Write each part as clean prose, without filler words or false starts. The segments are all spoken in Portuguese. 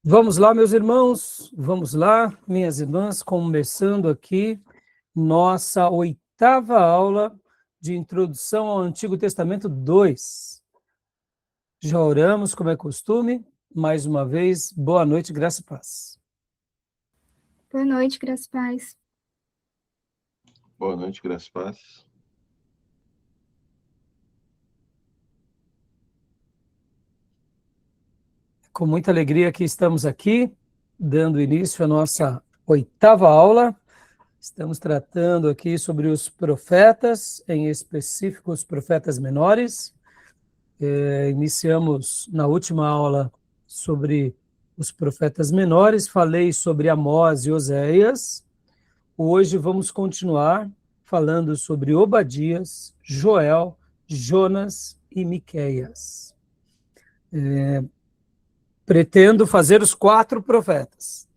Vamos lá, meus irmãos, vamos lá, minhas irmãs, começando aqui nossa 8ª aula de Introdução ao Antigo Testamento 2. Já oramos, como é costume, mais uma vez, boa noite, graça e paz. Boa noite, graças a paz. Boa noite, graças a paz. Com muita alegria que estamos aqui, dando início à nossa 8ª aula. Estamos tratando aqui sobre os profetas, em específico os profetas menores. Iniciamos na última aula sobre os profetas menores, falei sobre Amós e Oséias. Hoje vamos continuar falando sobre Obadias, Joel, Jonas e Miqueias. Pretendo fazer os 4 profetas.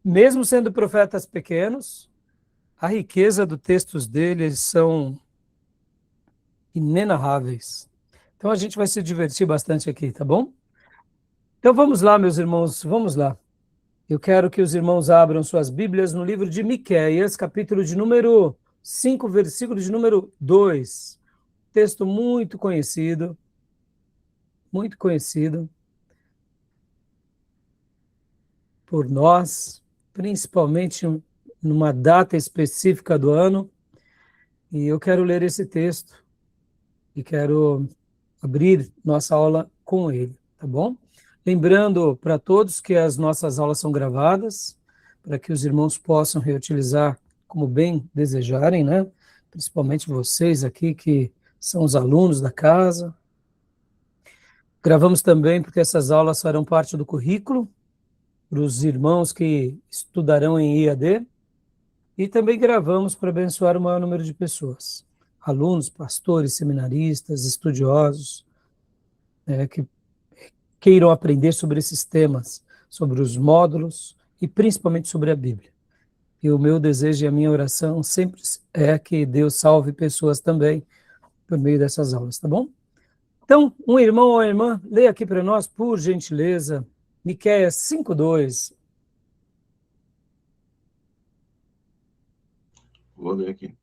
Mesmo sendo profetas pequenos, a riqueza dos textos deles são inenarráveis. Então a gente vai se divertir bastante aqui, tá bom? Então vamos lá, meus irmãos, vamos lá. Eu quero que os irmãos abram suas Bíblias no livro de Miqueias, capítulo de número 5, versículo de número 2. Texto muito conhecido por nós, principalmente numa data específica do ano. E eu quero ler esse texto e quero abrir nossa aula com ele, tá bom? Lembrando para todos que as nossas aulas são gravadas, para que os irmãos possam reutilizar como bem desejarem, né? Principalmente vocês aqui que são os alunos da casa. Gravamos também porque essas aulas farão parte do currículo para os irmãos que estudarão em IAD, e também gravamos para abençoar o maior número de pessoas, alunos, pastores, seminaristas, estudiosos, que queiram aprender sobre esses temas, sobre os módulos e principalmente sobre a Bíblia. E o meu desejo e a minha oração sempre é que Deus salve pessoas também por meio dessas aulas, tá bom? Então, um irmão ou uma irmã, leia aqui para nós, por gentileza, Miqueias 5:2. Vou ler aqui.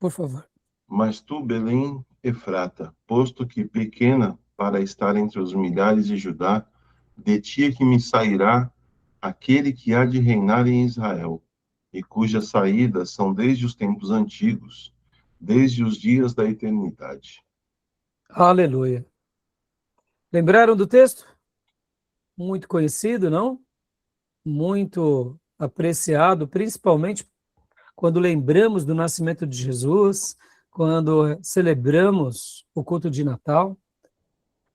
Por favor. Mas tu, Belém, Efrata, posto que pequena para estar entre os milhares de Judá, de ti é que me sairá aquele que há de reinar em Israel, e cujas saídas são desde os tempos antigos, desde os dias da eternidade. Aleluia. Lembraram do texto? Muito conhecido, não? Muito apreciado, principalmente quando lembramos do nascimento de Jesus, quando celebramos o culto de Natal.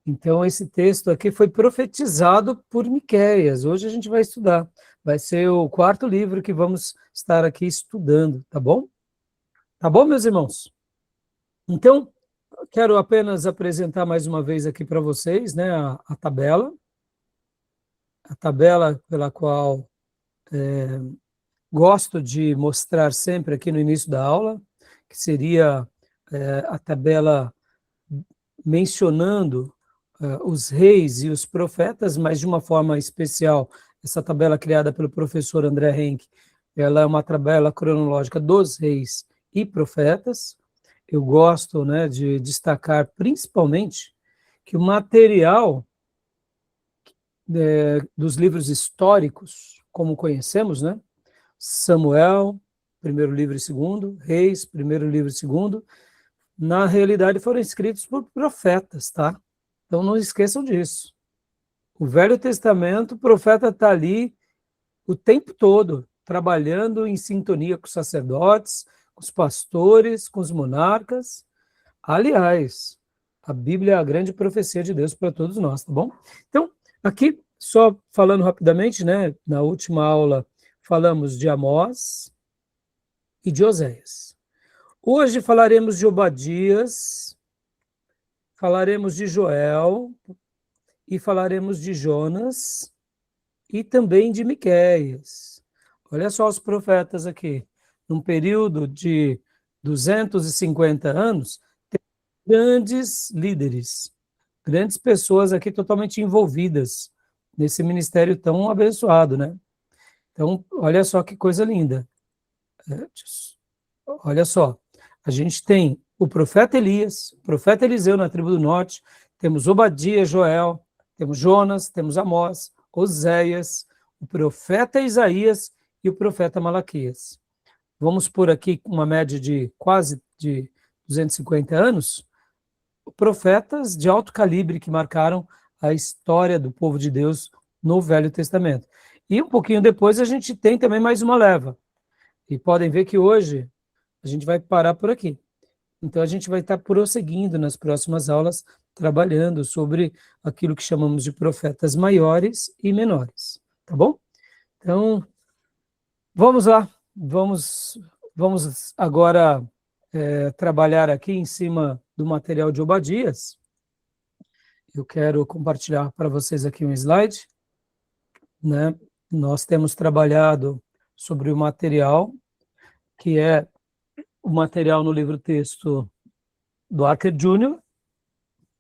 Então, esse texto aqui foi profetizado por Miqueias. Hoje a gente vai estudar. Vai ser o 4º livro que vamos estar aqui estudando, tá bom? Tá bom, meus irmãos? Então, quero apenas apresentar mais uma vez aqui para vocês, né, a tabela pela qual gosto de mostrar sempre aqui no início da aula, que seria a tabela mencionando os reis e os profetas, mas de uma forma especial. Essa tabela criada pelo professor André Henke, ela é uma tabela cronológica dos reis e profetas. Eu gosto, né, de destacar principalmente que o material dos livros históricos, como conhecemos, né, Samuel, primeiro livro e segundo, Reis, primeiro livro e segundo, na realidade foram escritos por profetas, tá? Então não esqueçam disso. O Velho Testamento, o profeta está ali o tempo todo, trabalhando em sintonia com os sacerdotes, com os pastores, com os monarcas. Aliás, a Bíblia é a grande profecia de Deus para todos nós, tá bom? Então, aqui, só falando rapidamente, né, na última aula falamos de Amós e de Oséias. Hoje falaremos de Obadias, falaremos de Joel e falaremos de Jonas e também de Miqueias. Olha só os profetas aqui. Num período de 250 anos, tem grandes líderes, grandes pessoas aqui totalmente envolvidas nesse ministério tão abençoado, né? Então, olha só que coisa linda. Olha só, a gente tem o profeta Elias, o profeta Eliseu na tribo do norte, temos Obadias, Joel, temos Jonas, temos Amós, Oséias, o profeta Isaías e o profeta Malaquias. Vamos por aqui uma média de quase de 250 anos, profetas de alto calibre que marcaram a história do povo de Deus no Velho Testamento. E um pouquinho depois a gente tem também mais uma leva. E podem ver que hoje a gente vai parar por aqui. Então a gente vai estar prosseguindo nas próximas aulas, trabalhando sobre aquilo que chamamos de profetas maiores e menores. Tá bom? Então, vamos lá. Vamos agora trabalhar aqui em cima do material de Obadias. Eu quero compartilhar para vocês aqui um slide, né? Nós temos trabalhado sobre o material, que é o material no livro-texto do Archer Júnior,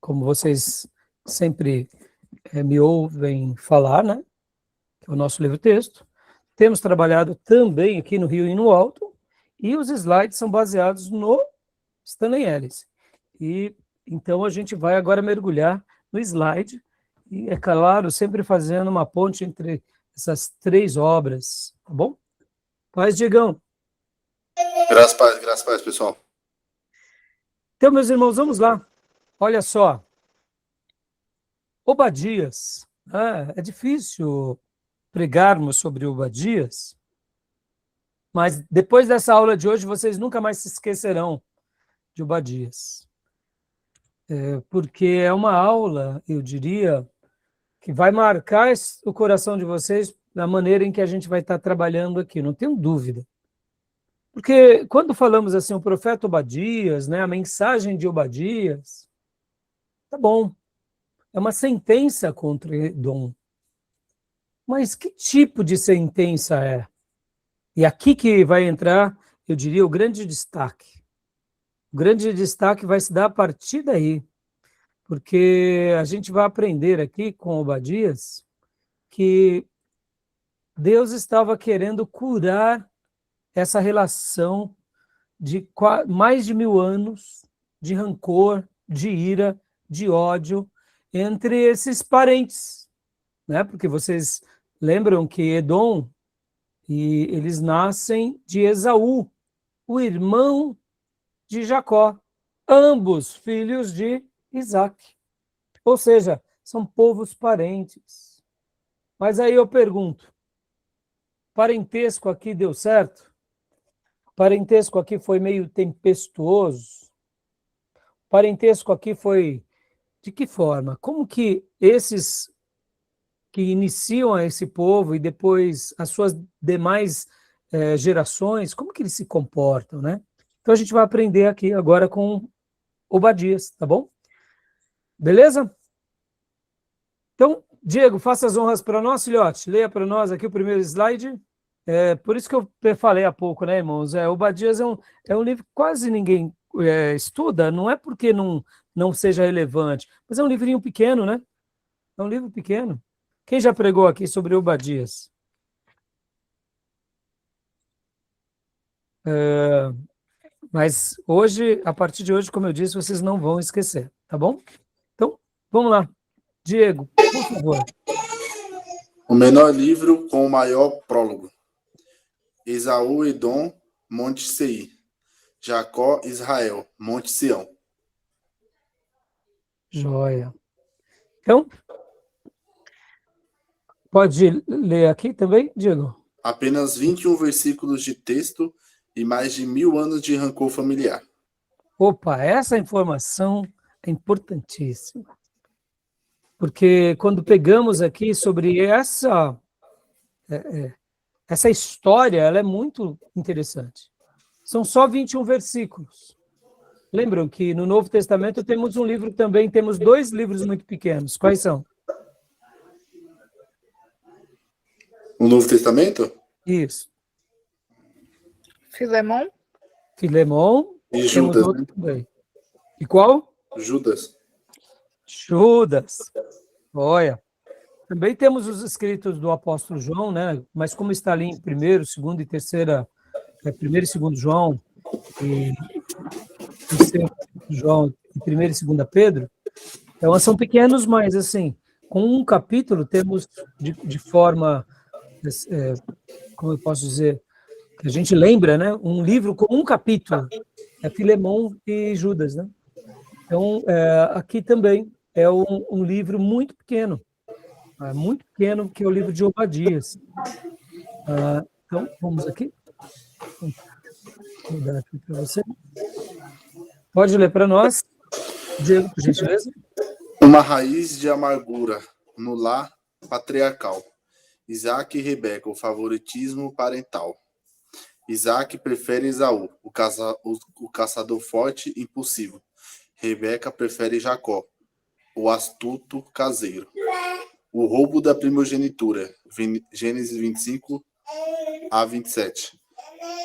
como vocês sempre me ouvem falar, né? Que é o nosso livro-texto. Temos trabalhado também aqui no Rio e no Alto, e os slides são baseados no Stanley Ellis. E então a gente vai agora mergulhar no slide, e é claro, sempre fazendo uma ponte entre essas três obras, tá bom? Paz, Diegão. Graças a paz, pessoal. Então, meus irmãos, vamos lá. Olha só. Obadias. É difícil pregarmos sobre Obadias, mas depois dessa aula de hoje, vocês nunca mais se esquecerão de Obadias. Porque é uma aula, eu diria, que vai marcar o coração de vocês da maneira em que a gente vai estar trabalhando aqui, não tenho dúvida. Porque quando falamos assim, o profeta Obadias, né, a mensagem de Obadias, tá bom, é uma sentença contra Edom. Mas que tipo de sentença é? E aqui que vai entrar, eu diria, o grande destaque. O grande destaque vai se dar a partir daí, porque a gente vai aprender aqui com Obadias que Deus estava querendo curar essa relação de mais de 1000 anos de rancor, de ira, de ódio entre esses parentes, né? Porque vocês lembram que Edom, e eles nascem de Esaú, o irmão de Jacó, ambos filhos de Isaac. Ou seja, são povos parentes. Mas aí eu pergunto, parentesco aqui deu certo? Parentesco aqui foi meio tempestuoso? Parentesco aqui foi de que forma? Como que esses que iniciam esse povo e depois as suas demais gerações, como que eles se comportam, né? Então a gente vai aprender aqui agora com Obadias, tá bom? Beleza? Então, Diego, faça as honras para nós, filhote. Leia para nós aqui o primeiro slide. Por isso que eu falei há pouco, né, irmãos? Obadias é um livro que quase ninguém estuda, não é porque não seja relevante, mas é um livrinho pequeno, né? É um livro pequeno. Quem já pregou aqui sobre Obadias? Mas hoje, a partir de hoje, como eu disse, vocês não vão esquecer, tá bom? Então, vamos lá. Diego, por favor. O menor livro com o maior prólogo. Esaú, Edom, Monte Seir. Jacó, Israel, Monte Sião. Joia. Então, pode ler aqui também, Diego? Apenas 21 versículos de texto e mais de 1000 anos de rancor familiar. Opa, essa informação é importantíssima. Porque quando pegamos aqui sobre essa história, ela é muito interessante. São só 21 versículos. Lembram que no Novo Testamento temos um livro também, temos 2 livros muito pequenos. Quais são? O Novo Testamento? Isso. Filemão? Filemão. E Judas, outro também. E qual? Judas. Judas. Olha. Também temos os escritos do apóstolo João, né? Mas como está ali em 1º, 2º e 3ª, 1º e 2º João, e 3º João e 1º e 2ª Pedro, então são pequenos, mas assim, com um capítulo temos de forma, como eu posso dizer, que a gente lembra, né? Um livro com um capítulo, é Filemão e Judas, né? Então, aqui também é um livro muito pequeno, que é o livro de Obadias. Então, vamos aqui. Vou mudar aqui para você. Pode ler para nós, Diego, por gentileza. Uma raiz de amargura no lar patriarcal. Isaac e Rebeca, o favoritismo parental. Isaac prefere Esaú, o caçador forte e impulsivo. Rebeca prefere Jacó, o astuto caseiro. O roubo da primogenitura, Gênesis 25 a 27.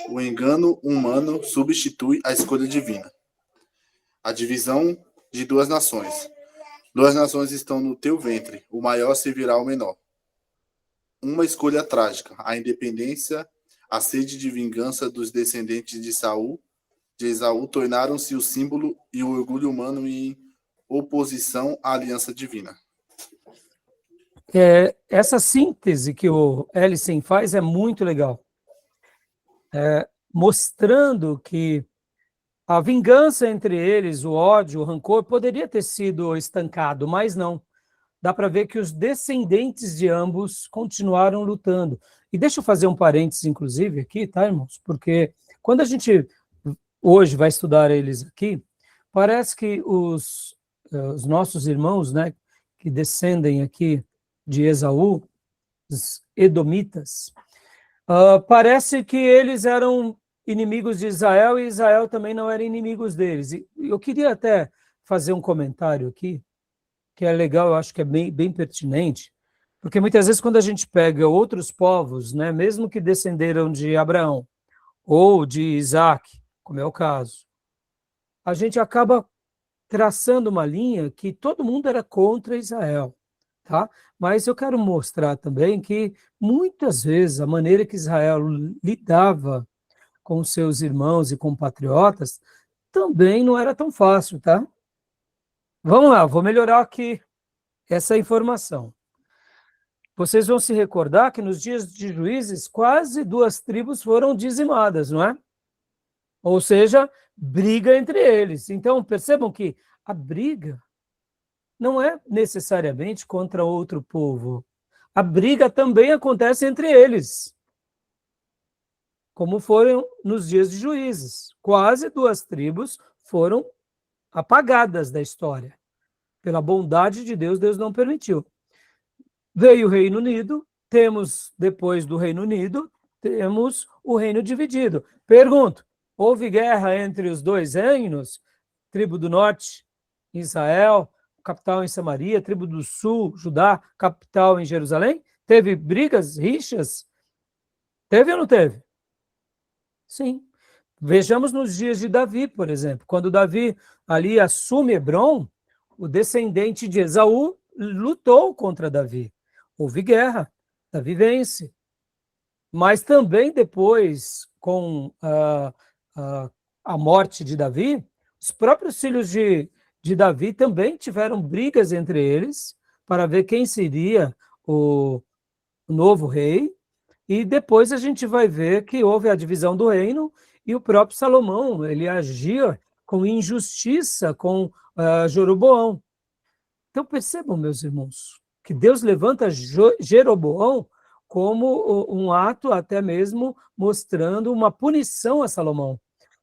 O engano humano substitui a escolha divina. A divisão de duas nações. Duas nações estão no teu ventre, o maior servirá ao menor. Uma escolha trágica, a independência, a sede de vingança dos descendentes de Esaú tornaram-se o símbolo e o orgulho humano em oposição à aliança divina. Essa síntese que o Ellison faz é muito legal, mostrando que a vingança entre eles, o ódio, o rancor, poderia ter sido estancado, mas não. Dá para ver que os descendentes de ambos continuaram lutando. E deixa eu fazer um parênteses, inclusive, aqui, tá, irmãos? Porque quando a gente hoje vai estudar eles aqui, parece que os nossos irmãos, né, que descendem aqui de Esaú, os edomitas, parece que eles eram inimigos de Israel e Israel também não era inimigos deles. E eu queria até fazer um comentário aqui, que é legal, eu acho que é bem pertinente, porque muitas vezes quando a gente pega outros povos, né, mesmo que descenderam de Abraão ou de Isaac, como é o caso, a gente acaba traçando uma linha que todo mundo era contra Israel, tá? Mas eu quero mostrar também que muitas vezes a maneira que Israel lidava com seus irmãos e compatriotas também não era tão fácil, tá? Vamos lá, vou melhorar aqui essa informação. Vocês vão se recordar que nos dias de Juízes, quase 2 tribos foram dizimadas, não é? Ou seja, briga entre eles. Então, percebam que a briga não é necessariamente contra outro povo. A briga também acontece entre eles, como foram nos dias de Juízes. Quase 2 tribos foram apagadas da história. Pela bondade de Deus, Deus não permitiu. Veio o Reino Unido, temos, depois do Reino Unido, temos o reino dividido. Pergunto, houve guerra entre os 2 reinos? Tribo do Norte, Israel, capital em Samaria, tribo do Sul, Judá, capital em Jerusalém? Teve brigas, rixas? Teve ou não teve? Sim. Vejamos nos dias de Davi, por exemplo. Quando Davi ali assume Hebrom, o descendente de Esaú lutou contra Davi. Houve guerra, Davi vence. Mas também depois, com a morte de Davi, os próprios filhos de Davi também tiveram brigas entre eles para ver quem seria o novo rei. E depois a gente vai ver que houve a divisão do reino e o próprio Salomão, ele agia com injustiça com Jeroboão. Então percebam, meus irmãos, que Deus levanta Jeroboão como um ato até mesmo mostrando uma punição a Salomão.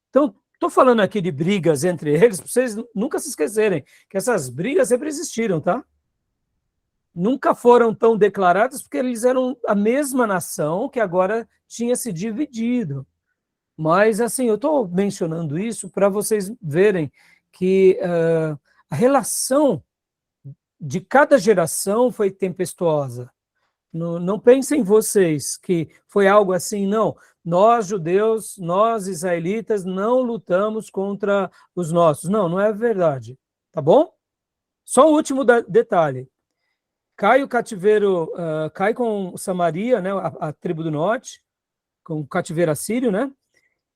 Então, estou falando aqui de brigas entre eles, para vocês nunca se esquecerem que essas brigas sempre existiram, tá? Nunca foram tão declaradas porque eles eram a mesma nação que agora tinha se dividido. Mas, assim, eu estou mencionando isso para vocês verem que a relação de cada geração foi tempestuosa. Não pensem vocês que foi algo assim, não. Nós, judeus, nós, israelitas, não lutamos contra os nossos. Não, não é verdade. Tá bom? Só um último detalhe. cai o cativeiro, cai com Samaria, né, a tribo do norte, com o cativeiro assírio, né?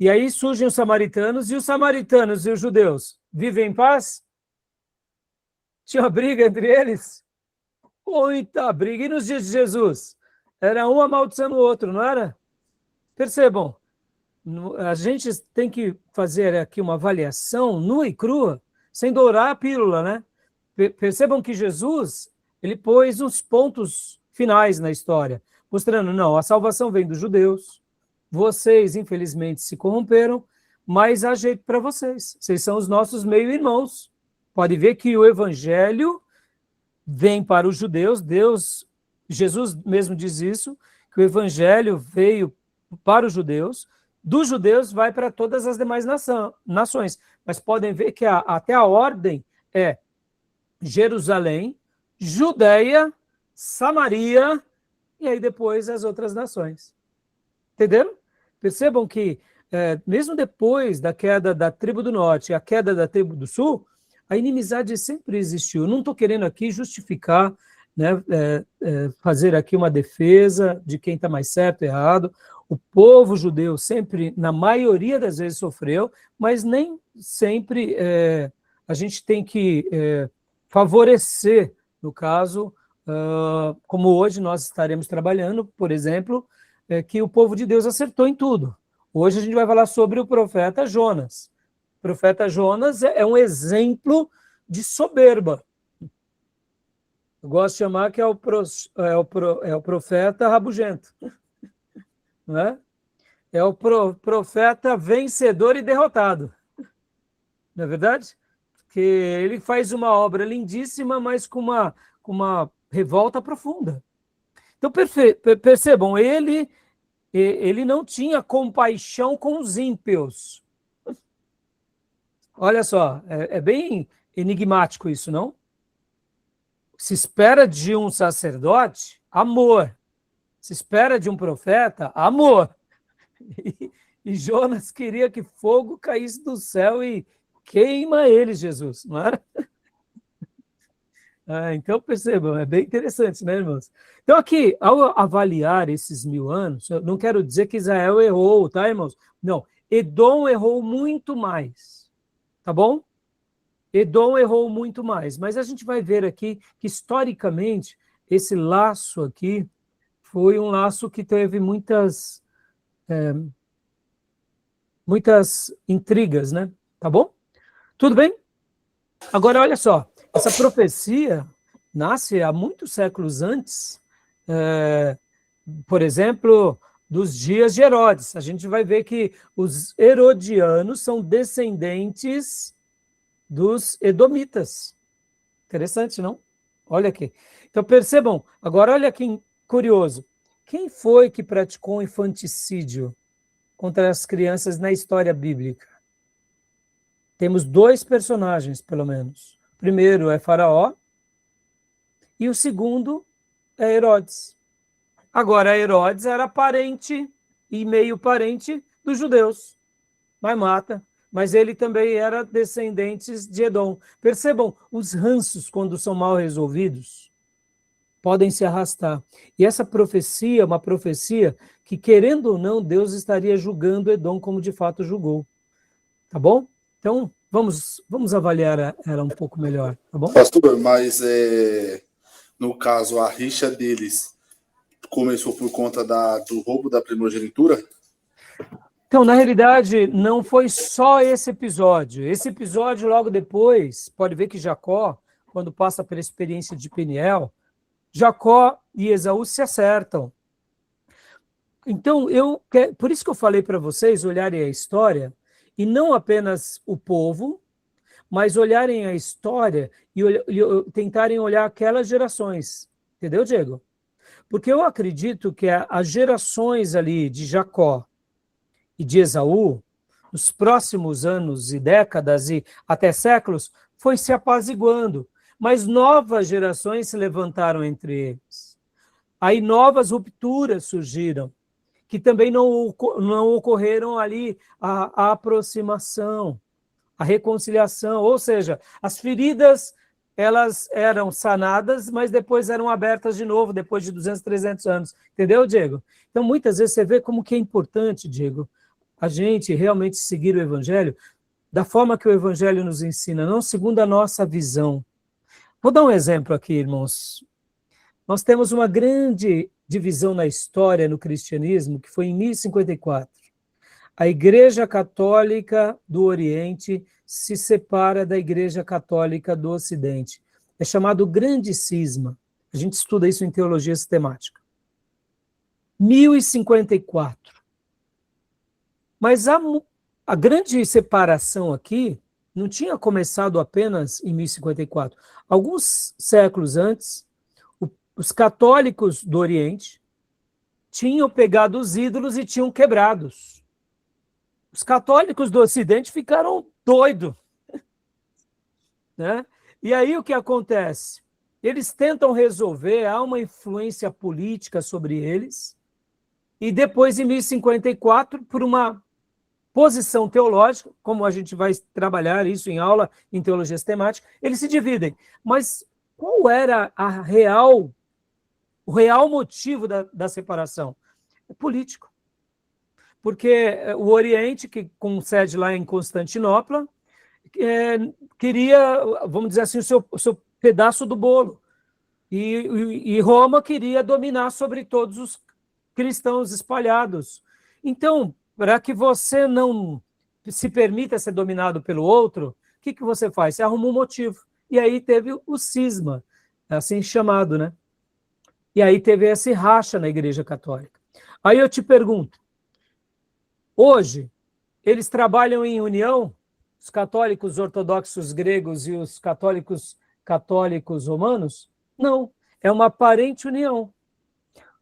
E aí surgem os samaritanos, e os samaritanos e os judeus vivem em paz? Tinha uma briga entre eles? Muita briga. E nos dias de Jesus? Era um amaldiçoando o outro, não era? Percebam, a gente tem que fazer aqui uma avaliação nua e crua, sem dourar a pílula, né? Percebam que Jesus, ele pôs os pontos finais na história, mostrando, não, a salvação vem dos judeus, vocês, infelizmente, se corromperam, mas há jeito para vocês. Vocês são os nossos meio-irmãos. Pode ver que o evangelho vem para os judeus, Jesus mesmo diz isso, que o evangelho veio para os judeus, dos judeus vai para todas as demais nações. Mas podem ver que até a ordem é Jerusalém, Judeia, Samaria, e aí depois as outras nações. Entenderam? Percebam que, mesmo depois da queda da tribo do norte e a queda da tribo do sul, a inimizade sempre existiu. Não estou querendo aqui justificar, né, fazer aqui uma defesa de quem está mais certo ou errado. O povo judeu sempre, na maioria das vezes, sofreu, mas nem sempre a gente tem que favorecer, no caso, como hoje nós estaremos trabalhando, por exemplo, que o povo de Deus acertou em tudo. Hoje a gente vai falar sobre o profeta Jonas. O profeta Jonas é um exemplo de soberba. Eu gosto de chamar que é o profeta rabugento. Não é? É o profeta vencedor e derrotado. Não é verdade? Porque ele faz uma obra lindíssima, mas com uma revolta profunda. Então, percebam, ele não tinha compaixão com os ímpios. Olha só, é bem enigmático isso, não? Se espera de um sacerdote, amor. Se espera de um profeta, amor. E Jonas queria que fogo caísse do céu e queima ele, Jesus, não era? Então, percebam, é bem interessante, né, irmãos? Então, aqui, ao avaliar esses 1000 anos, eu não quero dizer que Israel errou, tá, irmãos? Não, Edom errou muito mais, tá bom? Edom errou muito mais, mas a gente vai ver aqui que, historicamente, esse laço aqui foi um laço que teve muitas intrigas, né? Tá bom? Tudo bem? Agora, olha só, essa profecia nasce há muitos séculos antes, por exemplo, dos dias de Herodes. A gente vai ver que os herodianos são descendentes dos edomitas. Interessante, não? Olha aqui. Então, percebam, agora olha que curioso. Quem foi que praticou infanticídio contra as crianças na história bíblica? Temos 2 personagens, pelo menos. O primeiro é Faraó e o segundo é Herodes. Agora, Herodes era parente e meio parente dos judeus, mas mata. Mas ele também era descendente de Edom. Percebam, os ranços, quando são mal resolvidos, podem se arrastar. E essa profecia é uma profecia que, querendo ou não, Deus estaria julgando Edom como de fato julgou. Tá bom? Então, vamos avaliar ela um pouco melhor, tá bom? Pastor, mas no caso, a rixa deles começou por conta do roubo da primogenitura? Então, na realidade, não foi só esse episódio. Esse episódio, logo depois, pode ver que Jacó, quando passa pela experiência de Peniel, Jacó e Esaú se acertam. Então, por isso que eu falei para vocês olharem a história, e não apenas o povo, mas olharem a história e tentarem olhar aquelas gerações. Entendeu, Diego? Porque eu acredito que as gerações ali de Jacó e de Esaú, nos próximos anos e décadas e até séculos, foi se apaziguando. Mas novas gerações se levantaram entre eles. Aí novas rupturas surgiram, que também não ocorreram ali a aproximação, a reconciliação, ou seja, as feridas elas eram sanadas, mas depois eram abertas de novo, depois de 200, 300 anos. Entendeu, Diego? Então, muitas vezes você vê como que é importante, Diego, a gente realmente seguir o Evangelho da forma que o Evangelho nos ensina, não segundo a nossa visão. Vou dar um exemplo aqui, irmãos. Nós temos uma grande divisão na história, no cristianismo, que foi em 1054. A Igreja Católica do Oriente se separa da Igreja Católica do Ocidente. É chamado Grande Cisma. A gente estuda isso em teologia sistemática. 1054. Mas a grande separação aqui não tinha começado apenas em 1054. Alguns séculos antes, os católicos do Oriente tinham pegado os ídolos e tinham quebrados. Os católicos do Ocidente ficaram doidos, né? E aí o que acontece? Eles tentam resolver, há uma influência política sobre eles, e depois, em 1054, por uma posição teológica, como a gente vai trabalhar isso em aula em teologia sistemática, eles se dividem. Mas qual era o real motivo da separação? É político. Porque o Oriente, que com sede lá em Constantinopla, queria, vamos dizer assim, o seu pedaço do bolo. E Roma queria dominar sobre todos os cristãos espalhados. Então, para que você não se permita ser dominado pelo outro, o que você faz? Você arruma um motivo. E aí teve o cisma, assim chamado, né? E aí teve esse racha na Igreja Católica. Aí eu te pergunto, hoje, eles trabalham em união? Os católicos ortodoxos gregos e os católicos romanos? Não, é uma aparente união.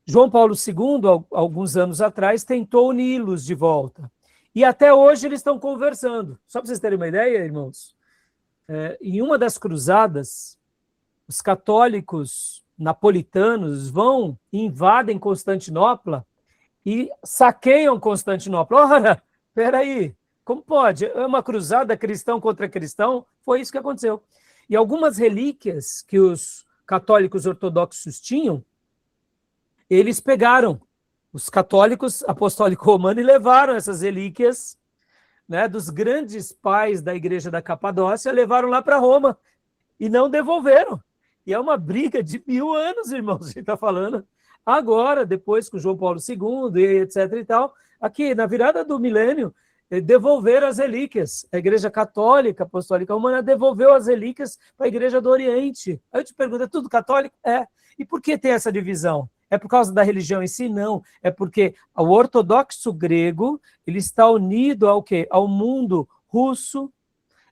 João Paulo II, alguns anos atrás, tentou uni-los de volta. E até hoje eles estão conversando. Só para vocês terem uma ideia, irmãos, em uma das cruzadas, os católicos napolitanos vão e invadem Constantinopla e saqueiam Constantinopla. Ora, peraí, como pode? É uma cruzada cristão contra cristão? Foi isso que aconteceu. E algumas relíquias que os católicos ortodoxos tinham, eles pegaram, os católicos apostólicos romanos, e levaram essas relíquias, né, dos grandes pais da Igreja da Capadócia, levaram lá para Roma e não devolveram. E é uma briga de 1000 anos, irmãos, a gente está falando. Agora, depois com João Paulo II, e etc. e tal, aqui na virada do milênio, devolveram as relíquias. A Igreja Católica Apostólica Romana devolveu as relíquias para a Igreja do Oriente. Aí eu te pergunto, é tudo católico? É. E por que tem essa divisão? É por causa da religião em si? Não. É porque o ortodoxo grego ele está unido ao quê? Ao mundo russo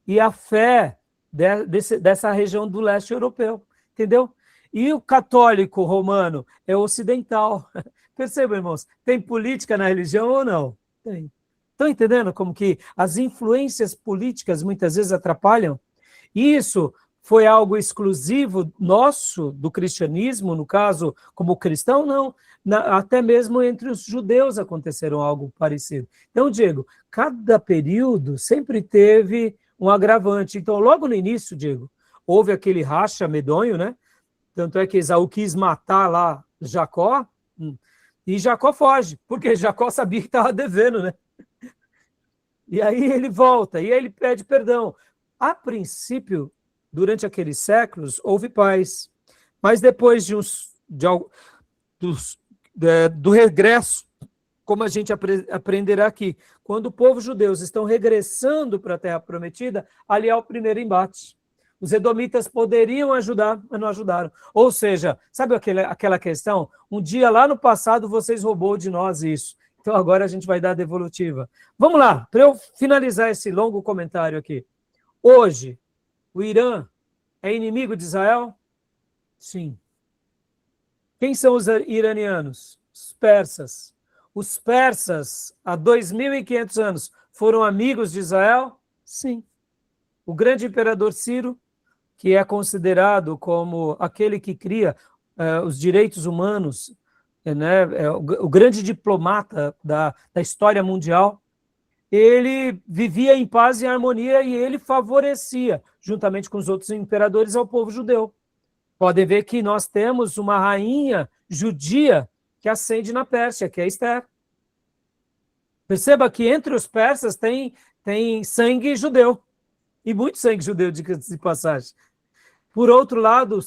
e à fé dessa região do leste europeu. Entendeu? E o católico romano é ocidental. Percebam, irmãos, tem política na religião ou não? Tem. Estão entendendo como que as influências políticas muitas vezes atrapalham? Isso foi algo exclusivo nosso, do cristianismo, no caso, como cristão? Não. Até mesmo entre os judeus aconteceram algo parecido. Então, Diego, cada período sempre teve um agravante. Então, logo no início, Diego, houve aquele racha medonho, né? Tanto é que Esaú quis matar lá Jacó, e Jacó foge, porque Jacó sabia que estava devendo, né? E aí ele volta, e aí ele pede perdão. A princípio, durante aqueles séculos, houve paz. Mas depois do regresso, como a gente aprenderá aqui, quando o povo judeu estão regressando para a Terra Prometida, ali é o primeiro embate. Os edomitas poderiam ajudar, mas não ajudaram. Ou seja, sabe aquela questão? Um dia lá no passado vocês roubou de nós isso. Então agora a gente vai dar a devolutiva. Vamos lá, para eu finalizar esse longo comentário aqui. Hoje, o Irã é inimigo de Israel? Sim. Quem são os iranianos? Os persas. Os persas, há 2.500 anos, foram amigos de Israel? Sim. O grande imperador Ciro, que é considerado como aquele que cria os direitos humanos, né, o grande diplomata da história mundial, ele vivia em paz e harmonia e ele favorecia, juntamente com os outros imperadores, ao povo judeu. Podem ver que nós temos uma rainha judia que ascende na Pérsia, que é Esther. Perceba que entre os persas tem sangue judeu, e muito sangue judeu, diga-se de passagem. Por outro lado,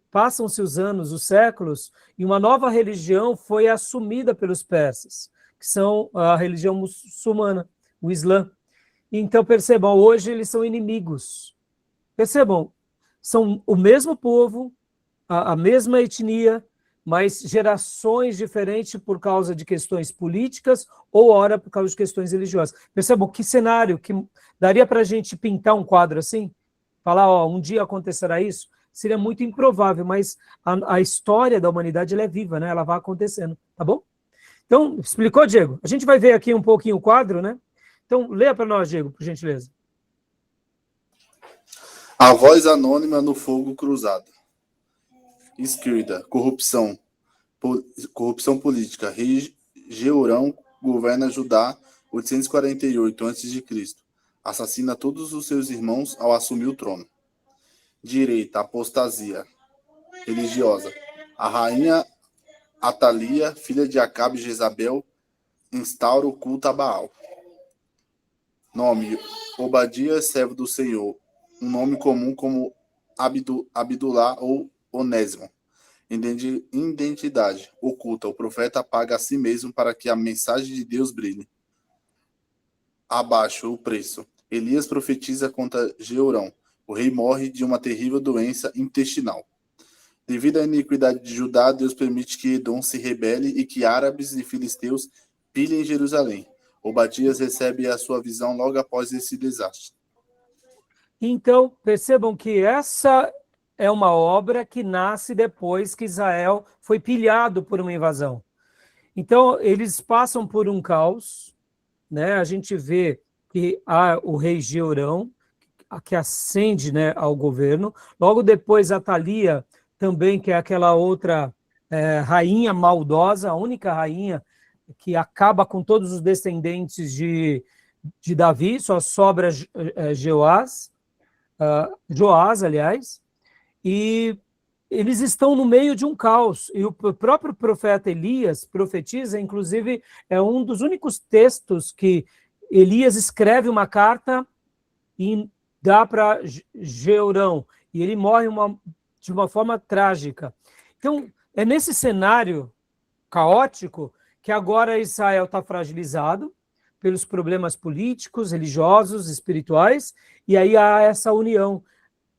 passam-se os anos, os séculos, e uma nova religião foi assumida pelos persas, que são a religião muçulmana, o Islã. Então, percebam, hoje eles são inimigos. Percebam, são o mesmo povo, a mesma etnia, mas gerações diferentes por causa de questões políticas ou, ora, por causa de questões religiosas. Percebam que cenário, que daria para a gente pintar um quadro assim? Falar, ó, um dia acontecerá isso? Seria muito improvável, mas a história da humanidade ela é viva, né? Ela vai acontecendo, tá bom? Então, explicou, Diego? A gente vai ver aqui um pouquinho o quadro, né? Então, leia para nós, Diego, por gentileza. A voz anônima no fogo cruzado. Esquerda, corrupção política. Rei Jeorão governa Judá 848 a.C. Assassina todos os seus irmãos ao assumir o trono. Direita, apostasia religiosa. A rainha Atalia, filha de Acabe e Jezabel, instaura o culto a Baal. Nome, Obadias, servo do Senhor. Um nome comum como Abdullah ou Onésimo. Identidade oculta. O profeta paga a si mesmo para que a mensagem de Deus brilhe. Abaixo, o preço. Elias profetiza contra Jeorão. O rei morre de uma terrível doença intestinal. Devido à iniquidade de Judá, Deus permite que Edom se rebele e que árabes e filisteus pilhem Jerusalém. Obadias recebe a sua visão logo após esse desastre. Então, percebam que essa é uma obra que nasce depois que Israel foi pilhado por uma invasão. Então, eles passam por um caos, né? A gente vê que há o rei Jeorão, que ascende, né, ao governo. Logo depois, Atalia, também, que é aquela outra rainha maldosa, a única rainha que acaba com todos os descendentes de Davi, só sobra Joás, aliás, e eles estão no meio de um caos, e o próprio profeta Elias profetiza, inclusive, é um dos únicos textos que Elias escreve uma carta e dá para Jeorão, e ele morre de uma forma trágica. Então, é nesse cenário caótico que agora Israel está fragilizado pelos problemas políticos, religiosos, espirituais, e aí há essa união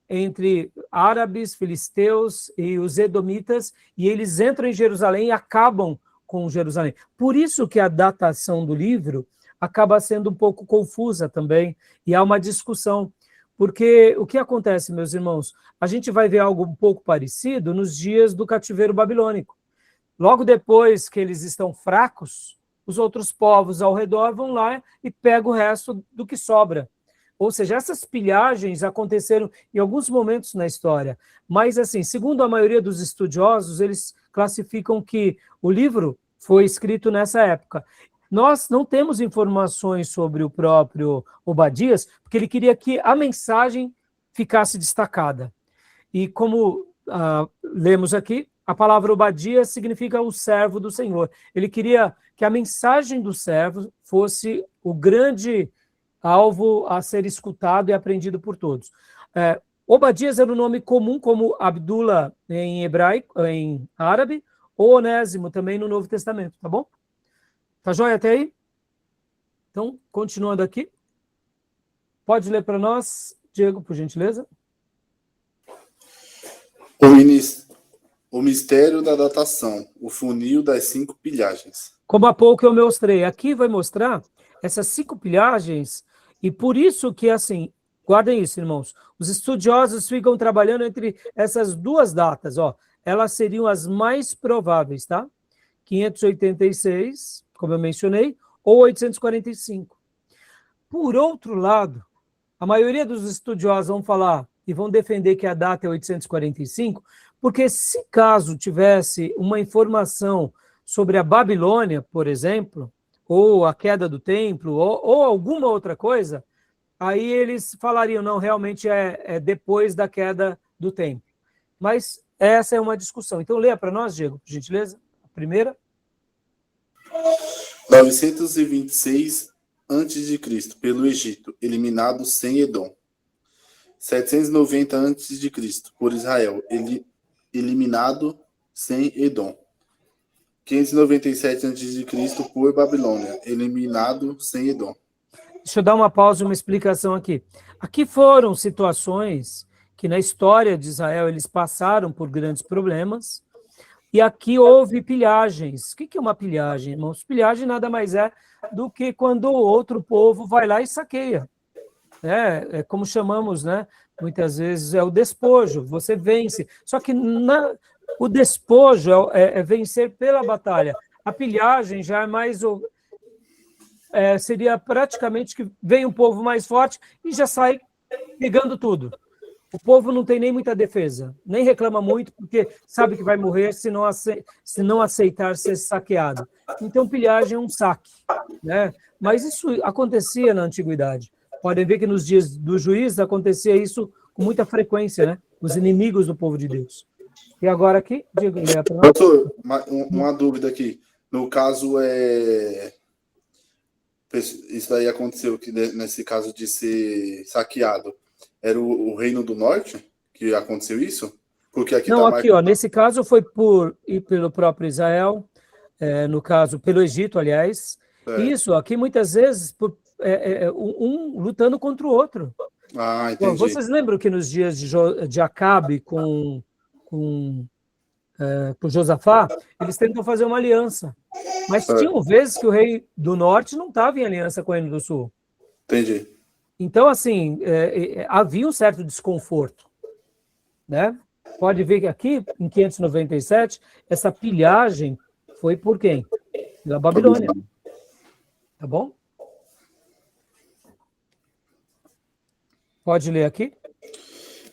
entre árabes, filisteus e os edomitas, e eles entram em Jerusalém e acabam com Jerusalém. Por isso que a datação do livro acaba sendo um pouco confusa também, e há uma discussão, porque o que acontece, meus irmãos? A gente vai ver algo um pouco parecido nos dias do cativeiro babilônico. Logo depois que eles estão fracos, os outros povos ao redor vão lá e pegam o resto do que sobra. Ou seja, essas pilhagens aconteceram em alguns momentos na história. Mas, assim, segundo a maioria dos estudiosos, eles classificam que o livro foi escrito nessa época. Nós não temos informações sobre o próprio Obadias, porque ele queria que a mensagem ficasse destacada. E como lemos aqui, a palavra Obadias significa o servo do Senhor. Ele queria que a mensagem do servo fosse o grande alvo a ser escutado e aprendido por todos. Obadias era um nome comum como Abdullah em hebraico, em árabe, ou Onésimo também no Novo Testamento, tá bom? Tá joia até aí? Então, continuando aqui. Pode ler para nós, Diego, por gentileza? O mistério da datação, o funil das 5 pilhagens. Como há pouco eu mostrei, aqui vai mostrar essas 5 pilhagens, e por isso que, assim, guardem isso, irmãos, os estudiosos ficam trabalhando entre essas duas datas, ó, elas seriam as mais prováveis, tá? 586, como eu mencionei, ou 845. Por outro lado, a maioria dos estudiosos vão falar e vão defender que a data é 845, porque se caso tivesse uma informação sobre a Babilônia, por exemplo, ou a queda do templo, ou alguma outra coisa, aí eles falariam, não, realmente é depois da queda do templo. Mas essa é uma discussão. Então, leia para nós, Diego, por gentileza, a primeira. 926 a.C., pelo Egito, eliminado sem Edom. 790 a.C., por Israel, eliminado sem Edom. 597 a.C., por Babilônia, eliminado sem Edom. Deixa eu dar uma pausa e uma explicação aqui. Aqui foram situações que na história de Israel eles passaram por grandes problemas, e aqui houve pilhagens. O que é uma pilhagem, irmãos? Pilhagem nada mais é do que quando outro povo vai lá e saqueia. É como chamamos, né? Muitas vezes é o despojo, você vence. Só que o despojo é vencer pela batalha. A pilhagem já é mais... seria praticamente que vem um povo mais forte e já sai pegando tudo. O povo não tem nem muita defesa, nem reclama muito, porque sabe que vai morrer se não aceitar ser saqueado. Então, pilhagem é um saque, né? Mas isso acontecia na antiguidade. Podem ver que nos dias do juiz acontecia isso com muita frequência, né? Os inimigos do povo de Deus. E agora aqui, Diego, leia para nós. Doutor, uma dúvida aqui. No caso, isso daí aconteceu que nesse caso de ser saqueado. Era o Reino do Norte que aconteceu isso? Porque aqui não, tá aqui, nesse caso foi pelo próprio Israel, no caso, pelo Egito, aliás. Isso, aqui muitas vezes, um lutando contra o outro. Ah, entendi. Vocês lembram que nos dias de Acabe com Josafá, eles tentam fazer uma aliança. Mas tinham vezes que o rei do norte não estava em aliança com o reino do sul. Entendi. Então, assim, havia um certo desconforto, né? Pode ver que aqui, em 597, essa pilhagem foi por quem? Pela Babilônia. Tá bom? Pode ler aqui?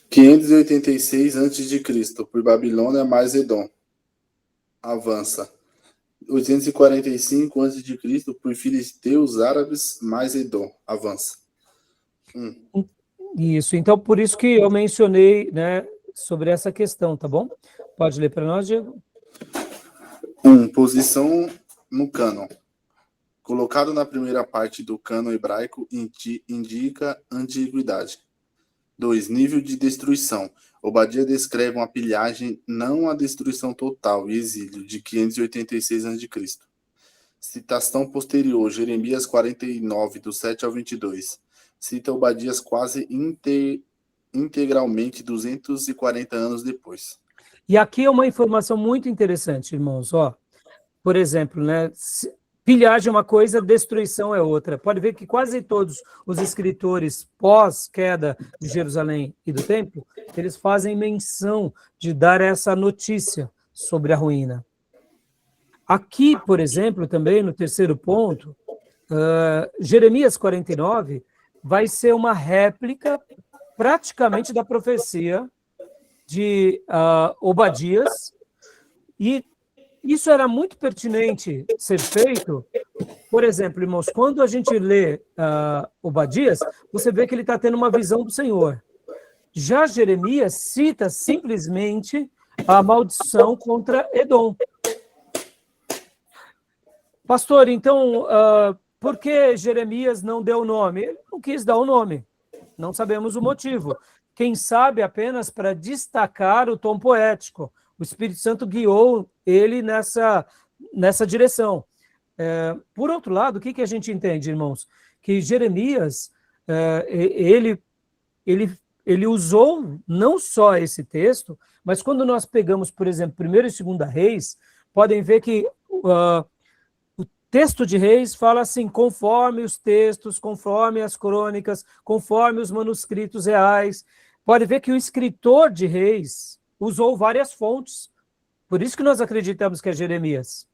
586 a.C., por Babilônia mais Edom. Avança. 845 a.C., por filisteus árabes mais Edom. Avança. Isso, então por isso que eu mencionei, né, sobre essa questão, tá bom? Pode ler para nós, Diego? 1. Posição no cânon. Colocado na primeira parte do cânon hebraico, indica antiguidade. 2. Nível de destruição. Obadia descreve uma pilhagem, não a destruição total e exílio, de 586 a.C. Citação posterior, Jeremias 49, do 7 ao 22. Cita Obadias quase integralmente 240 anos depois. E aqui é uma informação muito interessante, irmãos. Por exemplo, né, pilhagem é uma coisa, destruição é outra. Pode ver que quase todos os escritores pós-queda de Jerusalém e do templo, eles fazem menção de dar essa notícia sobre a ruína. Aqui, por exemplo, também no terceiro ponto, Jeremias 49 vai ser uma réplica praticamente da profecia de Obadias, e isso era muito pertinente ser feito. Por exemplo, irmãos, quando a gente lê Obadias, você vê que ele está tendo uma visão do Senhor. Já Jeremias cita simplesmente a maldição contra Edom. Pastor, então, por que Jeremias não deu o nome? Ele não quis dar o nome. Não sabemos o motivo. Quem sabe apenas para destacar o tom poético. O Espírito Santo guiou ele nessa direção. Por outro lado, o que a gente entende, irmãos? Que Jeremias, ele usou não só esse texto, mas quando nós pegamos, por exemplo, 1º e 2º Reis, podem ver que o texto de Reis fala assim, conforme os textos, conforme as crônicas, conforme os manuscritos reais. Pode ver que o escritor de Reis usou várias fontes. Por isso que nós acreditamos que é Jeremias.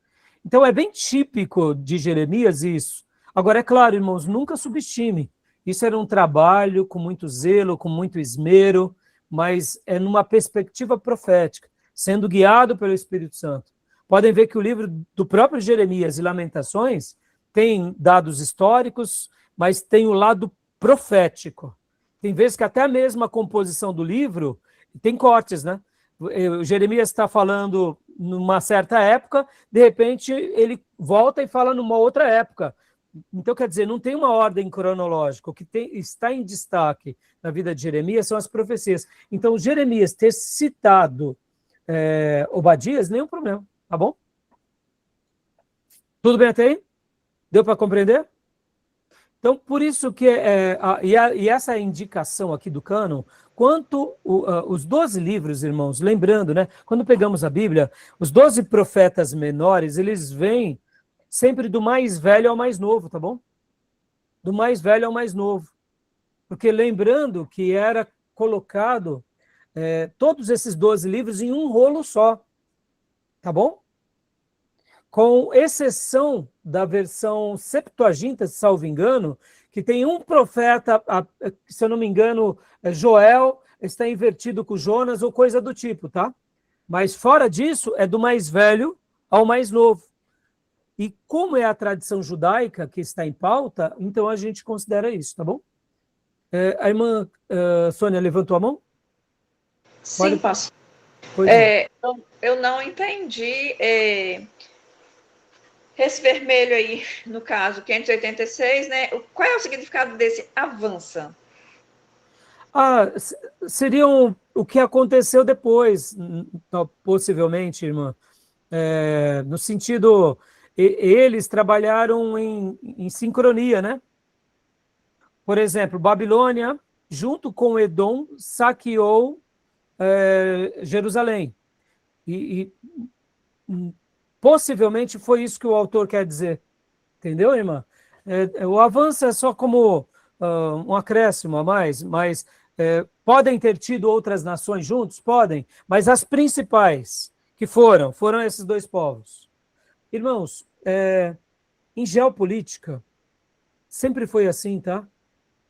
Então é bem típico de Jeremias isso. Agora, é claro, irmãos, nunca subestime. Isso era um trabalho com muito zelo, com muito esmero, mas é numa perspectiva profética, sendo guiado pelo Espírito Santo. Podem ver que o livro do próprio Jeremias e Lamentações, tem dados históricos, mas tem o lado profético. Tem vezes que até a mesma composição do livro tem cortes, né? O Jeremias está falando numa certa época, de repente ele volta e fala numa outra época. Então, quer dizer, não tem uma ordem cronológica. O que está em destaque na vida de Jeremias são as profecias. Então, Jeremias ter citado Obadias, nenhum problema, tá bom? Tudo bem até aí? Deu para compreender? Então, por isso que e essa indicação aqui do cânon, quanto os 12 livros, irmãos, lembrando, né, quando pegamos a Bíblia, os 12 profetas menores, eles vêm sempre do mais velho ao mais novo, tá bom? Do mais velho ao mais novo. Porque lembrando que era colocado todos esses 12 livros em um rolo só, tá bom? Com exceção da versão Septuaginta, salvo engano, que tem um profeta, se eu não me engano, Joel, está invertido com Jonas ou coisa do tipo, tá? Mas fora disso, é do mais velho ao mais novo. E como é a tradição judaica que está em pauta, então a gente considera isso, tá bom? A irmã Sônia levantou a mão? Sim, pastor. Eu não entendi... Esse vermelho aí, no caso, 586, né? Qual é o significado desse avança? Seriam o que aconteceu depois, possivelmente, irmã. No sentido, eles trabalharam em sincronia, né? Por exemplo, Babilônia, junto com Edom, saqueou Jerusalém. Possivelmente foi isso que o autor quer dizer. Entendeu, irmã? O avanço é só como um acréscimo a mais, mas podem ter tido outras nações juntos? Podem, mas as principais que foram esses dois povos. Irmãos, em geopolítica, sempre foi assim, tá?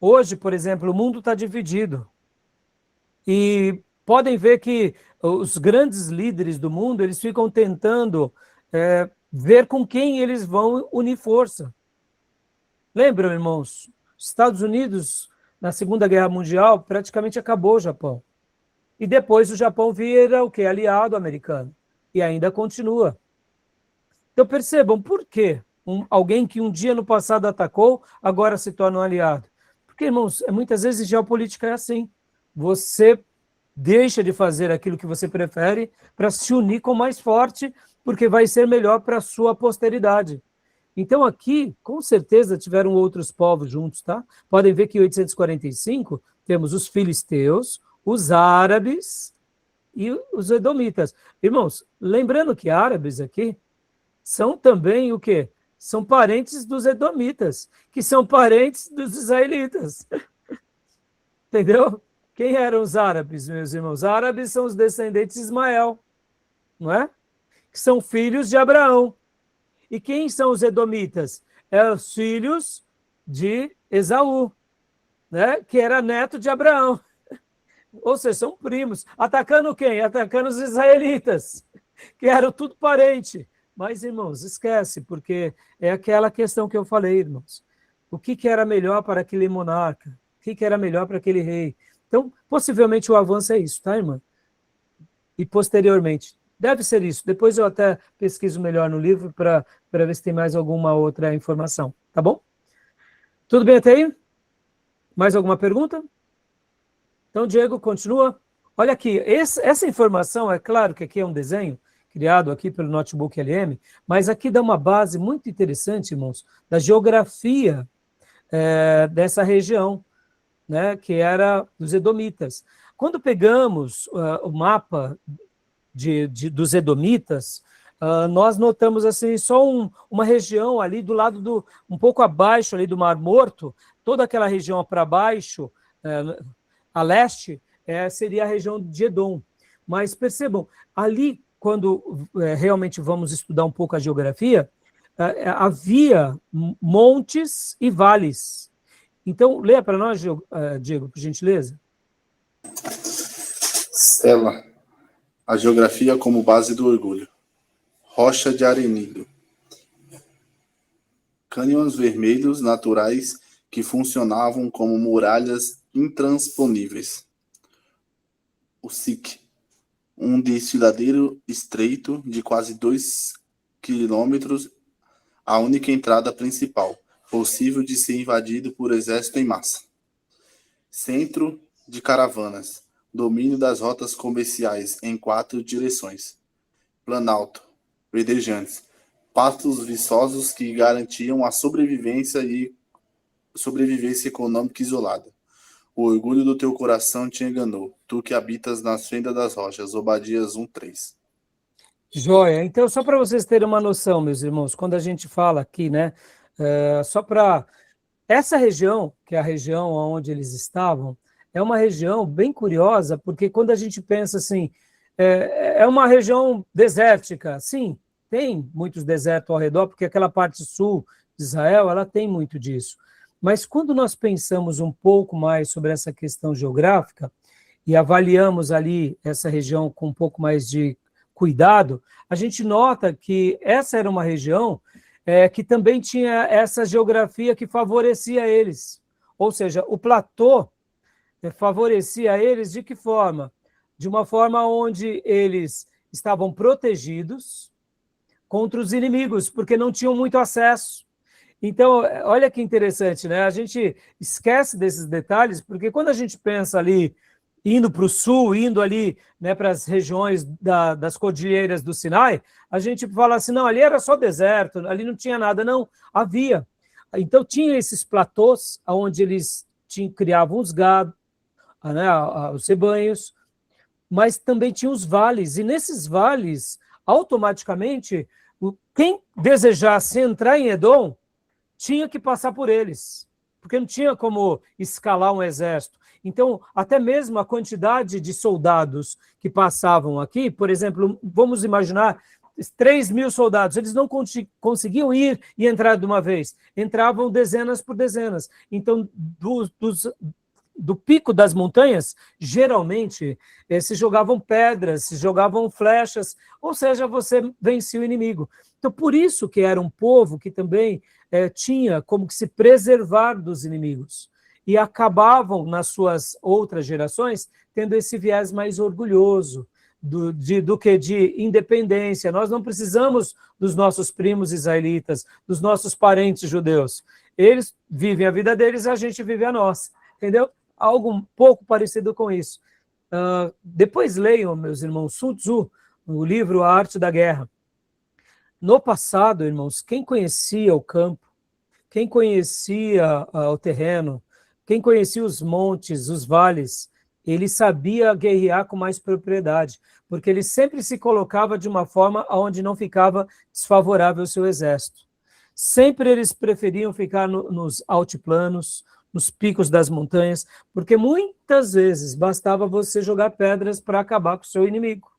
Hoje, por exemplo, o mundo está dividido. E podem ver que os grandes líderes do mundo, eles ficam tentando ver com quem eles vão unir força. Lembram, irmãos? Os Estados Unidos, na Segunda Guerra Mundial, praticamente acabou o Japão. E depois o Japão vira o quê? Aliado americano. E ainda continua. Então percebam, por quê? Alguém que um dia no passado atacou, agora se torna um aliado. Porque, irmãos, muitas vezes geopolítica é assim. Você deixa de fazer aquilo que você prefere para se unir com o mais forte, porque vai ser melhor para a sua posteridade. Então aqui, com certeza, tiveram outros povos juntos, tá? Podem ver que em 845 temos os filisteus, os árabes e os edomitas. Irmãos, lembrando que árabes aqui são também o quê? São parentes dos edomitas, que são parentes dos israelitas. Entendeu? Quem eram os árabes, meus irmãos? Árabes são os descendentes de Ismael, não é? Que são filhos de Abraão. E quem são os edomitas? Os filhos de Esaú, né? Que era neto de Abraão. Ou seja, são primos. Atacando quem? Atacando os israelitas, que eram tudo parente. Mas, irmãos, esquece, porque é aquela questão que eu falei, irmãos. O que era melhor para aquele monarca? O que era melhor para aquele rei? Então, possivelmente o avanço é isso, tá, irmã? E posteriormente. Deve ser isso. Depois eu até pesquiso melhor no livro para ver se tem mais alguma outra informação. Tá bom? Tudo bem até aí? Mais alguma pergunta? Então, Diego, continua. Olha aqui, essa informação, é claro que aqui é um desenho criado aqui pelo Notebook LM, mas aqui dá uma base muito interessante, irmãos, da geografia dessa região, né, que era dos edomitas. Quando pegamos o mapa dos edomitas, nós notamos assim só uma região ali do lado um pouco abaixo ali do Mar Morto, toda aquela região para baixo, a leste, seria a região de Edom. Mas percebam, ali, quando realmente vamos estudar um pouco a geografia, havia montes e vales. Então, leia para nós, Diego, por gentileza. Stella. A geografia como base do orgulho. Rocha de Arenido. cânions vermelhos naturais que funcionavam como muralhas intransponíveis. O Siq, um desfiladeiro estreito de quase 2 quilômetros, a única entrada principal, possível de ser invadido por exército em massa. Centro de caravanas, domínio das rotas comerciais em 4 direções. Planalto, verdejantes, pastos viçosos que garantiam a sobrevivência econômica isolada. O orgulho do teu coração te enganou, tu que habitas nas fendas das rochas. Obadias 1:3. Joia. Então, só para vocês terem uma noção, meus irmãos, quando a gente fala aqui, né, só para essa região, que é a região onde eles estavam, é uma região bem curiosa, porque quando a gente pensa assim, é uma região desértica, sim, tem muitos desertos ao redor, porque aquela parte sul de Israel, ela tem muito disso. Mas quando nós pensamos um pouco mais sobre essa questão geográfica e avaliamos ali essa região com um pouco mais de cuidado, a gente nota que essa era uma região que também tinha essa geografia que favorecia eles. Ou seja, o platô favorecia eles de que forma? De uma forma onde eles estavam protegidos contra os inimigos, porque não tinham muito acesso. Então, olha que interessante, né? A gente esquece desses detalhes, porque quando a gente pensa ali, indo para o sul, indo ali, né, para as regiões das cordilheiras do Sinai, a gente fala assim, não, ali era só deserto, ali não tinha nada. Não, havia. Então, tinha esses platôs, onde eles criavam os gado, né, os rebanhos, mas também tinha os vales, e nesses vales, automaticamente, quem desejasse entrar em Edom, tinha que passar por eles, porque não tinha como escalar um exército. Então, até mesmo a quantidade de soldados que passavam aqui, por exemplo, vamos imaginar 3.000 soldados, eles não conseguiam ir e entrar de uma vez, entravam dezenas por dezenas. Então, do pico das montanhas, geralmente, se jogavam pedras, se jogavam flechas, ou seja, você vencia o inimigo. Então, por isso que era um povo que também tinha como que se preservar dos inimigos. E acabavam, nas suas outras gerações, tendo esse viés mais orgulhoso, do que de independência. Nós não precisamos dos nossos primos israelitas, dos nossos parentes judeus. Eles vivem a vida deles, a gente vive a nossa. Entendeu? Algo um pouco parecido com isso. Depois leiam, meus irmãos, Sun Tzu, o livro A Arte da Guerra. No passado, irmãos, quem conhecia o campo, quem conhecia o terreno, quem conhecia os montes, os vales, ele sabia guerrear com mais propriedade, porque ele sempre se colocava de uma forma onde não ficava desfavorável ao seu exército. Sempre eles preferiam ficar nos altiplanos, nos picos das montanhas, porque muitas vezes bastava você jogar pedras para acabar com o seu inimigo.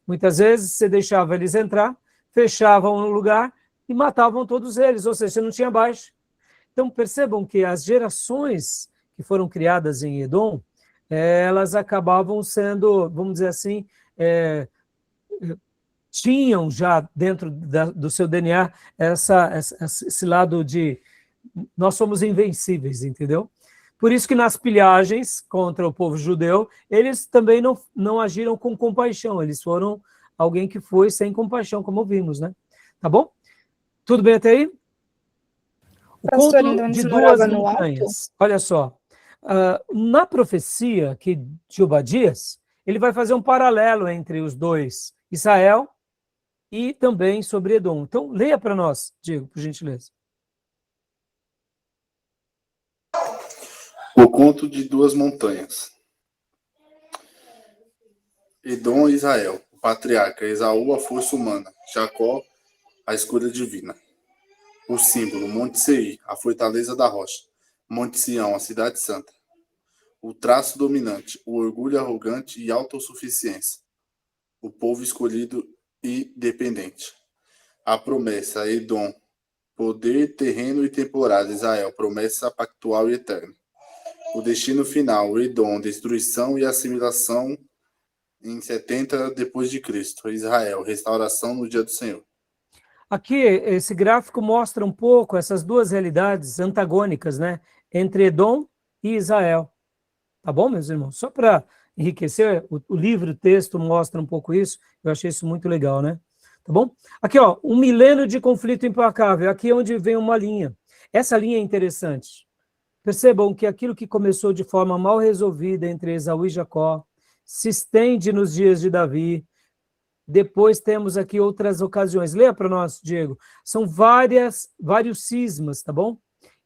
Muitas vezes você deixava eles entrar, fechavam um lugar e matavam todos eles, ou seja, você não tinha baixa. Então percebam que as gerações que foram criadas em Edom, elas acabavam sendo, vamos dizer assim, tinham já dentro do seu DNA esse lado de nós somos invencíveis, entendeu? Por isso que nas pilhagens contra o povo judeu, eles também não agiram com compaixão, eles foram alguém que foi sem compaixão, como vimos, né? Tá bom? Tudo bem até aí? O Pastor, conto então de eles duas moravam no alto? montanhas. Olha só, na profecia aqui de Obadias, ele vai fazer um paralelo entre os dois, Israel e também sobre Edom. Então, leia para nós, Diego, por gentileza. O conto de duas montanhas. Edom e Israel, o patriarca, Esaú, a força humana, Jacó, a escolha divina. O símbolo, Monte Seir, a fortaleza da rocha, Monte Sião, a cidade santa. O traço dominante, o orgulho arrogante e autossuficiência. O povo escolhido e dependente. A promessa, Edom, poder, terreno e temporada, Israel, promessa pactual e eterna. O destino final, Edom, destruição e assimilação em 70 depois de Cristo. Israel, restauração no dia do Senhor. Aqui, esse gráfico mostra um pouco essas duas realidades antagônicas, né? Entre Edom e Israel. Tá bom, meus irmãos? Só para enriquecer, o livro, o texto mostra um pouco isso. Eu achei isso muito legal, né? Tá bom? Aqui, ó, um milênio de conflito implacável. Aqui é onde vem uma linha. Essa linha é interessante. Percebam que aquilo que começou de forma mal resolvida entre Esaú e Jacó se estende nos dias de Davi. Depois temos aqui outras ocasiões. Leia para nós, Diego. São vários cismas, tá bom?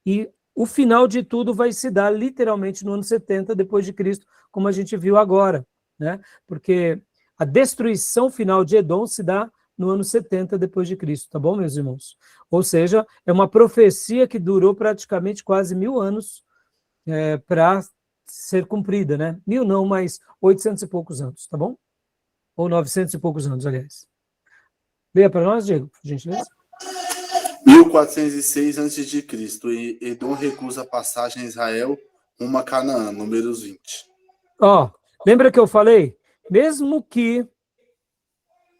E o final de tudo vai se dar literalmente no ano 70 depois de Cristo, como a gente viu agora, né? Porque a destruição final de Edom se dá no ano 70 depois de Cristo, tá bom, meus irmãos? Ou seja, é uma profecia que durou praticamente quase 1000 anos para ser cumprida, né? 1000 não, mas 800 e poucos anos, tá bom? Ou 900 e poucos anos, aliás. Leia para nós, Diego, por gentileza. 1406 a.C. e Edom recusa a passagem a Israel rumo a Canaã, números 20. Ó, lembra que eu falei? Mesmo que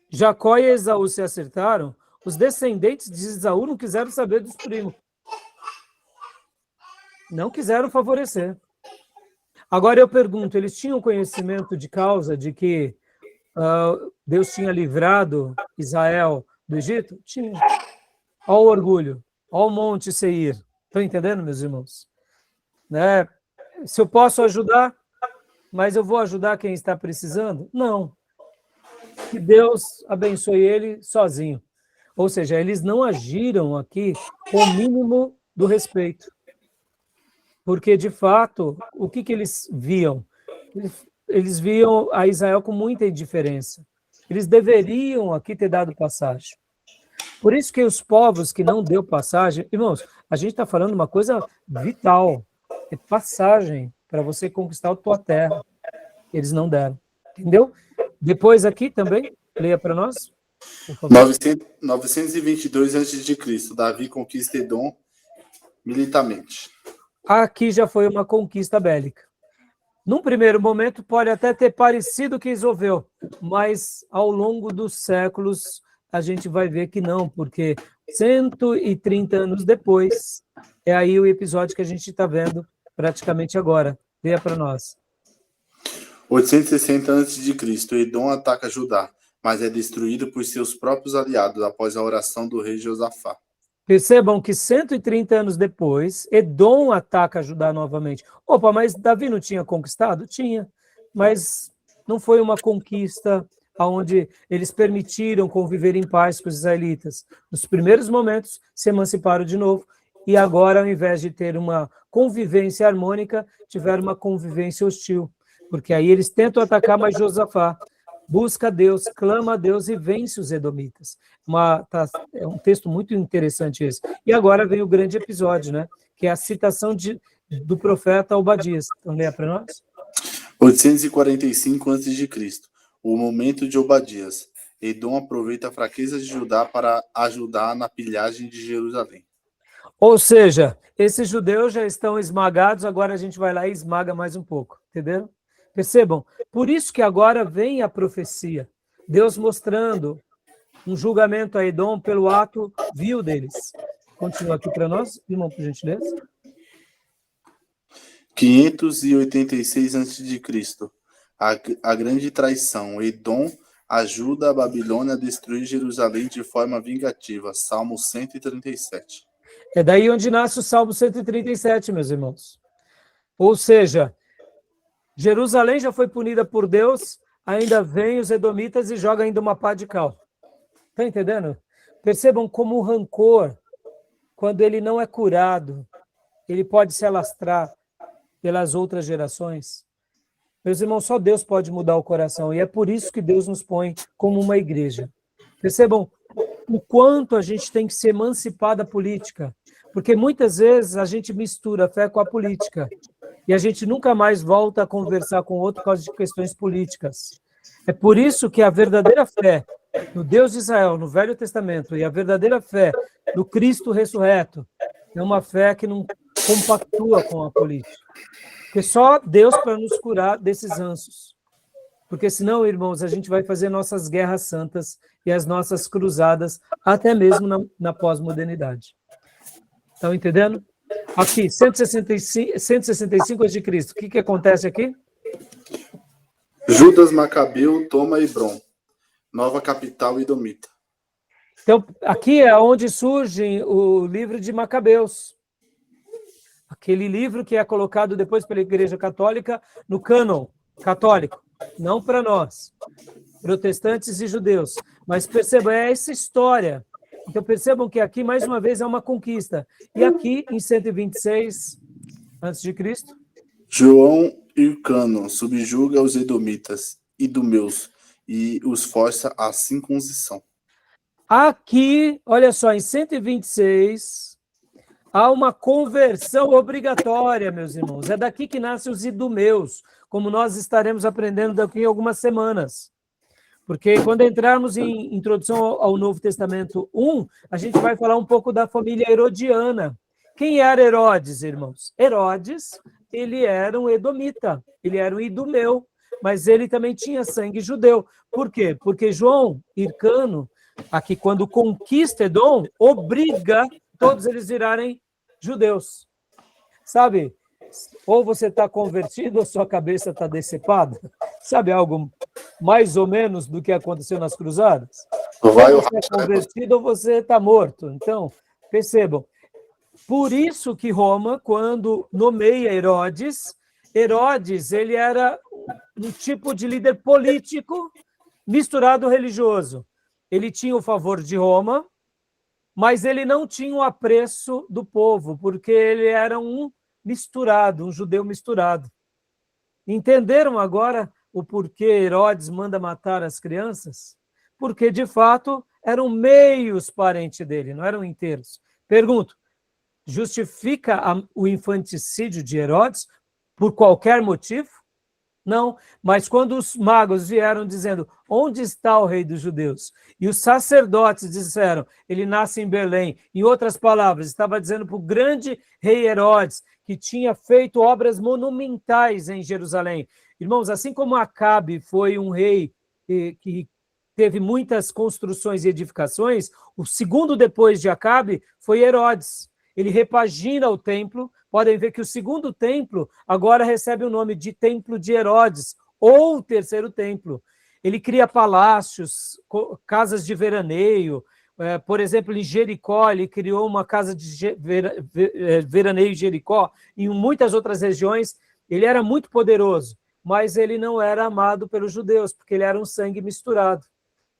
Jacó e Esaú se acertaram, os descendentes de Esaú não quiseram saber dos primos. Não quiseram favorecer. Agora eu pergunto, eles tinham conhecimento de causa de que Deus tinha livrado Israel do Egito? Tinha. Olha o orgulho, olha o Monte Seir. Estão entendendo, meus irmãos? Né? Se eu posso ajudar, mas eu vou ajudar quem está precisando? Não. Que Deus abençoe ele sozinho. Ou seja, eles não agiram aqui com o mínimo do respeito. Porque, de fato, o que eles viam? Eles viam a Israel com muita indiferença. Eles deveriam aqui ter dado passagem. Por isso que os povos que não deu passagem... Irmãos, a gente está falando uma coisa vital. É passagem para você conquistar a tua terra. Eles não deram. Entendeu? Depois aqui também, leia para nós. 922 a.C., Davi conquista Edom militarmente. Aqui já foi uma conquista bélica. Num primeiro momento, pode até ter parecido que resolveu, mas ao longo dos séculos a gente vai ver que não, porque 130 anos depois, é aí o episódio que a gente está vendo praticamente agora. Leia para nós. 860 a.C., Edom ataca Judá, mas é destruído por seus próprios aliados após a oração do rei Josafá. Percebam que 130 anos depois, Edom ataca Judá novamente. Opa, mas Davi não tinha conquistado? Tinha, mas não foi uma conquista onde eles permitiram conviver em paz com os israelitas. Nos primeiros momentos, se emanciparam de novo, e agora, ao invés de ter uma convivência harmônica, tiveram uma convivência hostil, porque aí eles tentam atacar, mas Josafá busca a Deus, clama a Deus e vence os edomitas. É um texto muito interessante esse. E agora vem o grande episódio, né? Que é a citação do profeta Obadias. Então, leia para nós. 845 a.C., o momento de Obadias. Edom aproveita a fraqueza de Judá para ajudar na pilhagem de Jerusalém. Ou seja, esses judeus já estão esmagados, agora a gente vai lá e esmaga mais um pouco, entenderam? Percebam? Por isso que agora vem a profecia. Deus mostrando um julgamento a Edom pelo ato vil deles. Continua aqui para nós, irmão, por gentileza. 586 a.C., a grande traição. Edom ajuda a Babilônia a destruir Jerusalém de forma vingativa. Salmo 137. É daí onde nasce o Salmo 137, meus irmãos. Ou seja, Jerusalém já foi punida por Deus, ainda vem os edomitas e joga ainda uma pá de cal. Está entendendo? Percebam como o rancor, quando ele não é curado, ele pode se alastrar pelas outras gerações. Meus irmãos, só Deus pode mudar o coração, e é por isso que Deus nos põe como uma igreja. Percebam o quanto a gente tem que se emancipar da política, porque muitas vezes a gente mistura a fé com a política, e a gente nunca mais volta a conversar com o outro por causa de questões políticas. É por isso que a verdadeira fé no Deus de Israel, no Velho Testamento, e a verdadeira fé no Cristo ressurreto, é uma fé que não compactua com a política. Porque só Deus para nos curar desses ranços. Porque senão, irmãos, a gente vai fazer nossas guerras santas e as nossas cruzadas, até mesmo na pós-modernidade. Estão entendendo? Aqui, 165 a.C., o que acontece aqui? Judas Macabeu toma Hebrom, nova capital edomita. Então, aqui é onde surge o livro de Macabeus. Aquele livro que é colocado depois pela Igreja Católica no cânon católico. Não para nós, protestantes e judeus. Mas percebam, é essa história. Então percebam que aqui, mais uma vez, é uma conquista. E aqui, em 126 a.C., João Hircano subjuga os edomitas, idumeus, e os força à circuncisão. aqui, olha só, em 126, há uma conversão obrigatória, meus irmãos. É daqui que nascem os idumeus, como nós estaremos aprendendo daqui a algumas semanas. Porque quando entrarmos em Introdução ao Novo Testamento 1, a gente vai falar um pouco da família herodiana. Quem era Herodes, irmãos? Herodes, ele era um edomita, ele era um idumeu, mas ele também tinha sangue judeu. Por quê? Porque João Hircano, aqui quando conquista Edom, obriga todos eles virarem judeus. Sabe? Ou você está convertido ou sua cabeça está decepada. Sabe algo mais ou menos do que aconteceu nas cruzadas? Ou você é convertido ou você está morto. Então, percebam. Por isso que Roma, quando nomeia Herodes, ele era um tipo de líder político misturado religioso. Ele tinha o favor de Roma, mas ele não tinha o apreço do povo, porque ele era um misturado, um judeu misturado. Entenderam agora o porquê Herodes manda matar as crianças? Porque, de fato, eram meios parentes dele, não eram inteiros. Pergunto, justifica o infanticídio de Herodes por qualquer motivo? Não, mas quando os magos vieram dizendo, onde está o rei dos judeus? E os sacerdotes disseram, ele nasce em Belém. Em outras palavras, estava dizendo para o grande rei Herodes, que tinha feito obras monumentais em Jerusalém. Irmãos, assim como Acabe foi um rei que teve muitas construções e edificações, o segundo depois de Acabe foi Herodes. Ele repagina o templo. Podem ver que o segundo templo agora recebe o nome de Templo de Herodes, ou o terceiro templo. Ele cria palácios, casas de veraneio. Por exemplo, em Jericó, ele criou uma casa de veraneio em Jericó. Em muitas outras regiões, ele era muito poderoso, mas ele não era amado pelos judeus, porque ele era um sangue misturado.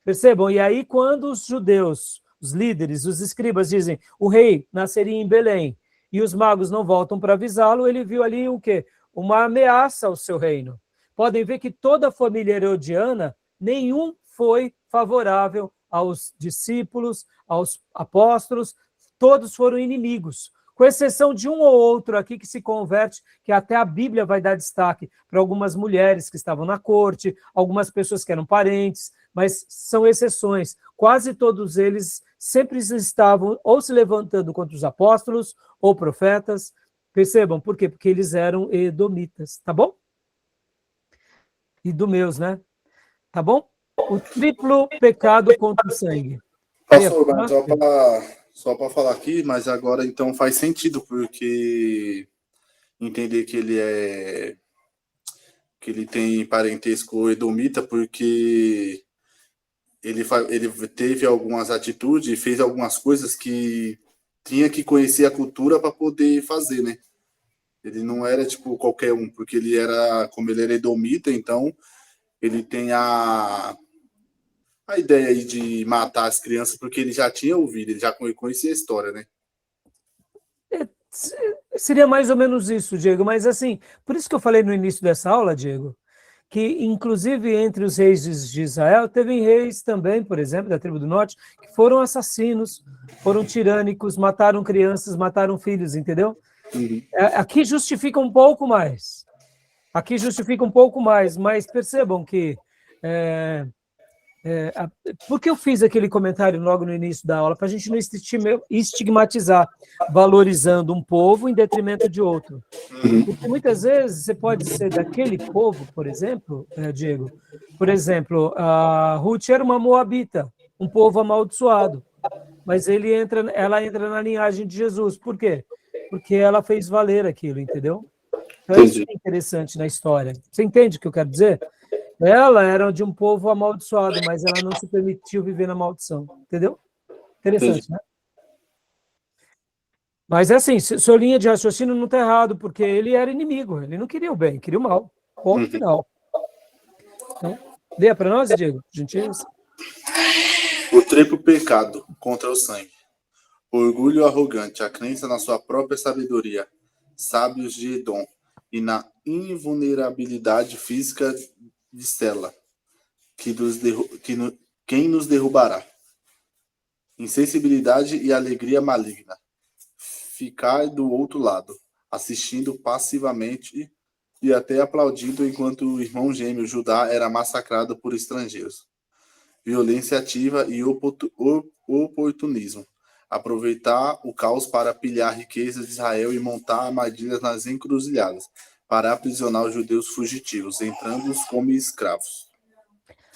Percebam? E aí, quando os judeus, os líderes, os escribas dizem, o rei nasceria em Belém, e os magos não voltam para avisá-lo, ele viu ali o quê? Uma ameaça ao seu reino. Podem ver que toda a família herodiana, nenhum foi favorável aos discípulos, aos apóstolos, todos foram inimigos, com exceção de um ou outro aqui que se converte, que até a Bíblia vai dar destaque para algumas mulheres que estavam na corte, algumas pessoas que eram parentes, mas são exceções. Quase todos eles sempre estavam ou se levantando contra os apóstolos ou profetas. Percebam, por quê? Porque eles eram edomitas, tá bom? Idumeus, né? Tá bom? O triplo pecado contra o sangue. Pastor, mas só para falar aqui, mas agora então faz sentido, porque entender que ele tem parentesco edomita, porque ele teve algumas atitudes, fez algumas coisas que tinha que conhecer a cultura para poder fazer, né? Ele não era tipo qualquer um, porque como ele era edomita, então ele tem a ideia aí de matar as crianças, porque ele já tinha ouvido, ele já conhecia a história, né? Seria mais ou menos isso, Diego, mas assim, por isso que eu falei no início dessa aula, Diego, que inclusive entre os reis de Israel, teve reis também, por exemplo, da tribo do norte, que foram assassinos, foram tirânicos, mataram crianças, mataram filhos, entendeu? Uhum. Aqui justifica um pouco mais. Aqui justifica um pouco mais, mas percebam que Por que eu fiz aquele comentário logo no início da aula? Para a gente não estigmatizar, valorizando um povo em detrimento de outro. Porque muitas vezes você pode ser daquele povo, por exemplo, Diego, por exemplo, a Ruth era uma moabita, um povo amaldiçoado, mas ela entra na linhagem de Jesus. Por quê? Porque ela fez valer aquilo, entendeu? Então, isso é interessante na história. Você entende o que eu quero dizer? Ela era de um povo amaldiçoado, mas ela não se permitiu viver na maldição. Entendeu? Interessante, né? Mas é assim, sua linha de raciocínio não está errado, porque ele era inimigo, ele não queria o bem, queria o mal. Ponto final. Então, leia para nós, Diego, gentileza. O triplo pecado contra o sangue. O orgulho arrogante, a crença na sua própria sabedoria, sábios de Edom, e na invulnerabilidade física de Sela, quem nos derrubará? Insensibilidade e alegria maligna. Ficar do outro lado, assistindo passivamente e até aplaudindo enquanto o irmão gêmeo Judá era massacrado por estrangeiros. Violência ativa e oportunismo. Aproveitar o caos para pilhar riquezas de Israel e montar armadilhas nas encruzilhadas, para aprisionar os judeus fugitivos, entrando-os como escravos.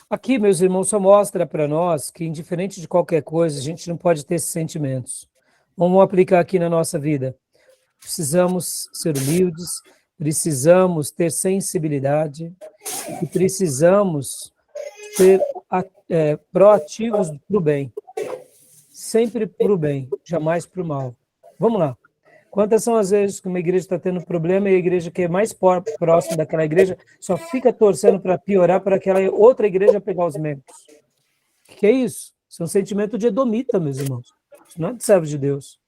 Aqui, meus irmãos, só mostra para nós que, indiferente de qualquer coisa, a gente não pode ter esses sentimentos. Vamos aplicar aqui na nossa vida. Precisamos ser humildes, precisamos ter sensibilidade e precisamos ser proativos para o bem. Sempre para o bem, jamais para o mal. Vamos lá. Quantas são as vezes que uma igreja está tendo problema e a igreja que é mais próxima daquela igreja só fica torcendo para piorar para aquela outra igreja pegar os membros? O que é isso? Isso é um sentimento de edomita, meus irmãos. Isso não é de servo de Deus.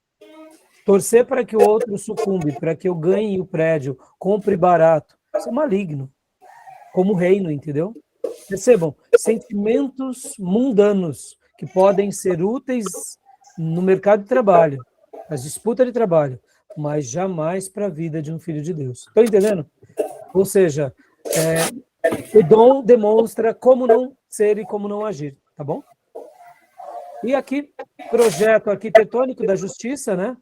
Torcer para que o outro sucumbe, para que eu ganhe o prédio, compre barato. Isso é maligno. Como reino, entendeu? Percebam, sentimentos mundanos que podem ser úteis no mercado de trabalho, as disputas de trabalho, mas jamais para a vida de um filho de Deus. Estão entendendo? Ou seja, o dom demonstra como não ser e como não agir, tá bom? E aqui, projeto arquitetônico da justiça, né?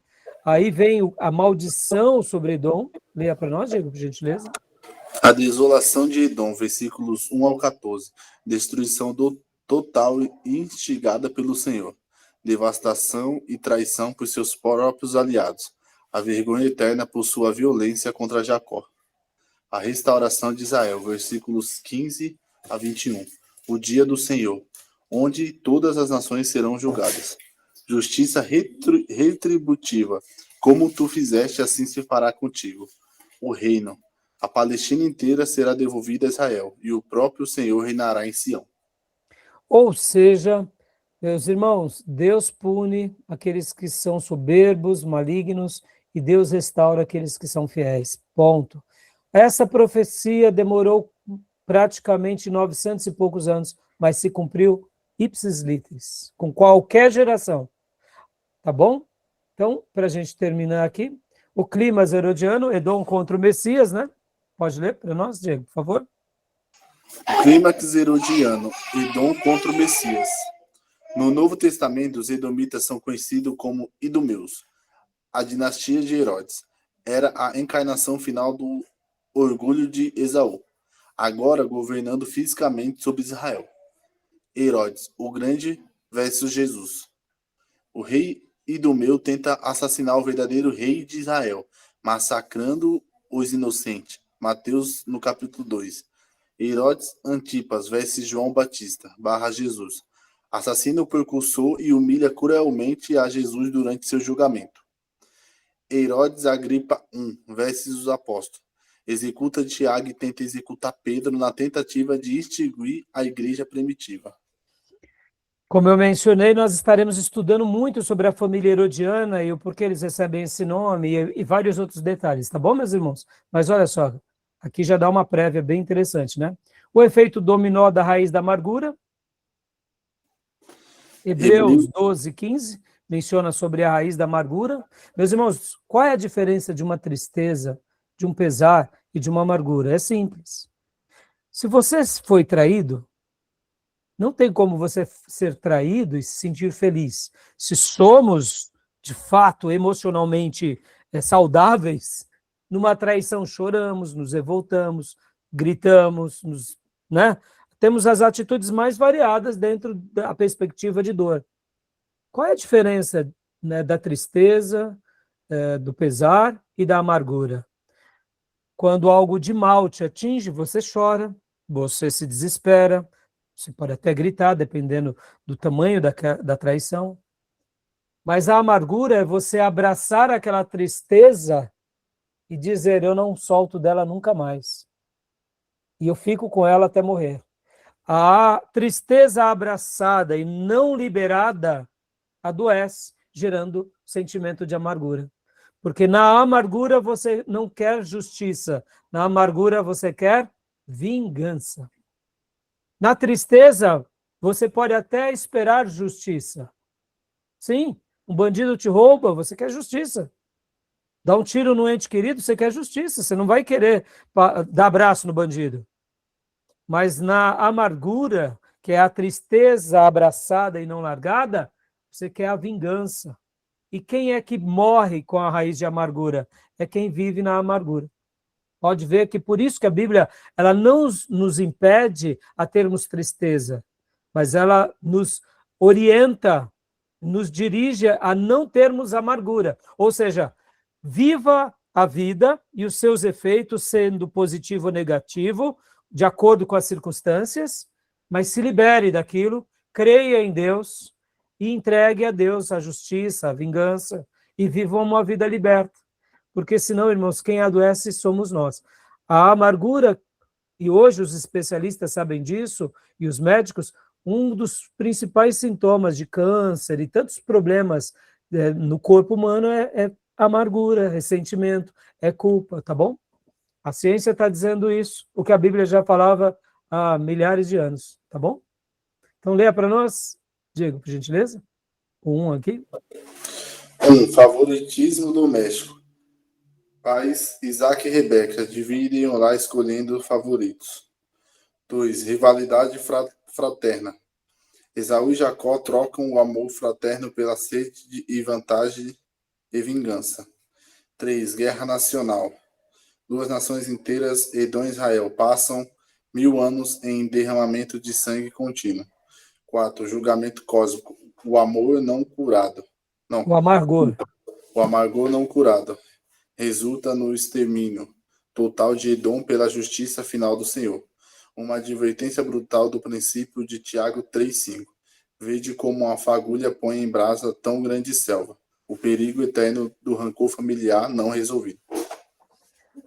Aí vem a maldição sobre Edom. Leia para nós, Diego, por gentileza. A desolação de Edom, versículos 1 ao 14. Destruição total instigada pelo Senhor. Devastação e traição por seus próprios aliados. A vergonha eterna por sua violência contra Jacó. A restauração de Israel, versículos 15 a 21. O dia do Senhor, onde todas as nações serão julgadas. Justiça retributiva. Como tu fizeste, assim se fará contigo. O reino. A Palestina inteira será devolvida a Israel, e o próprio Senhor reinará em Sião. Ou seja, meus irmãos, Deus pune aqueles que são soberbos, malignos, e Deus restaura aqueles que são fiéis. Ponto. Essa profecia demorou praticamente 900 e poucos anos, mas se cumpriu ipsis literis, com qualquer geração. Tá bom? Então, para a gente terminar aqui, o clima herodiano, Edom contra o Messias, né? Pode ler para nós, Diego, por favor? Clímax herodiano, Edom contra o Messias. No Novo Testamento, os edomitas são conhecidos como idumeus. A dinastia de Herodes era a encarnação final do orgulho de Esaú, agora governando fisicamente sobre Israel. Herodes, o Grande versus Jesus. O rei idumeu tenta assassinar o verdadeiro rei de Israel, massacrando os inocentes. Mateus, no capítulo 2. Herodes Antipas versus João Batista, Jesus. Assassina o precursor e humilha cruelmente a Jesus durante seu julgamento. Herodes Agripa I versus os apóstolos. Executa Tiago e tenta executar Pedro na tentativa de extinguir a igreja primitiva. Como eu mencionei, nós estaremos estudando muito sobre a família herodiana e o porquê eles recebem esse nome e vários outros detalhes, tá bom, meus irmãos? Mas olha só, aqui já dá uma prévia bem interessante, né? O efeito dominó da raiz da amargura. Hebreus 12, 15, menciona sobre a raiz da amargura. Meus irmãos, qual é a diferença de uma tristeza, de um pesar e de uma amargura? É simples. Se você foi traído, Não tem como você ser traído e se sentir feliz. Se somos, de fato, emocionalmente saudáveis, numa traição choramos, nos revoltamos, gritamos, né? Temos as atitudes mais variadas dentro da perspectiva de dor. Qual é a diferença, né, da tristeza, do pesar e da amargura? Quando algo de mal te atinge, você chora, você se desespera, você pode até gritar, dependendo do tamanho da traição. Mas a amargura é você abraçar aquela tristeza e dizer, eu não solto dela nunca mais. E eu fico com ela até morrer. A tristeza abraçada e não liberada adoece, gerando sentimento de amargura. Porque na amargura você não quer justiça, na amargura você quer vingança. Na tristeza, você pode até esperar justiça. Sim, um bandido te rouba, você quer justiça. Dá um tiro no ente querido, você quer justiça. Você não vai querer dar abraço no bandido. Mas na amargura, que é a tristeza abraçada e não largada, você quer a vingança. E quem é que morre com a raiz de amargura? É quem vive na amargura. Pode ver que por isso que a Bíblia ela não nos impede a termos tristeza, mas ela nos orienta, nos dirige a não termos amargura. Ou seja, viva a vida e os seus efeitos sendo positivo ou negativo, de acordo com as circunstâncias, mas se libere daquilo, creia em Deus e entregue a Deus a justiça, a vingança e viva uma vida liberta. Porque senão, irmãos, quem adoece somos nós. A amargura, e hoje os especialistas sabem disso, e os médicos, um dos principais sintomas de câncer e tantos problemas no corpo humano é amargura, ressentimento, é culpa, tá bom? A ciência está dizendo isso, o que a Bíblia já falava há milhares de anos, tá bom? Então, leia para nós, Diego, por gentileza. O 1 aqui. 1. Favoritismo doméstico. Pais, Isaac e Rebeca dividem o lar escolhendo favoritos. 2. Rivalidade fraterna. Esaú e Jacó trocam o amor fraterno pela sede e vantagem e vingança. 3. Guerra nacional. Duas nações inteiras, Edom e Israel, passam 1000 anos em derramamento de sangue contínuo. 4. Julgamento cósmico. O amor não curado. Não. O amargor. O amargor não curado resulta no extermínio total de Edom pela justiça final do Senhor. Uma advertência brutal do princípio de Tiago 3,5. Vede como uma fagulha põe em brasa tão grande selva. O perigo eterno do rancor familiar não resolvido.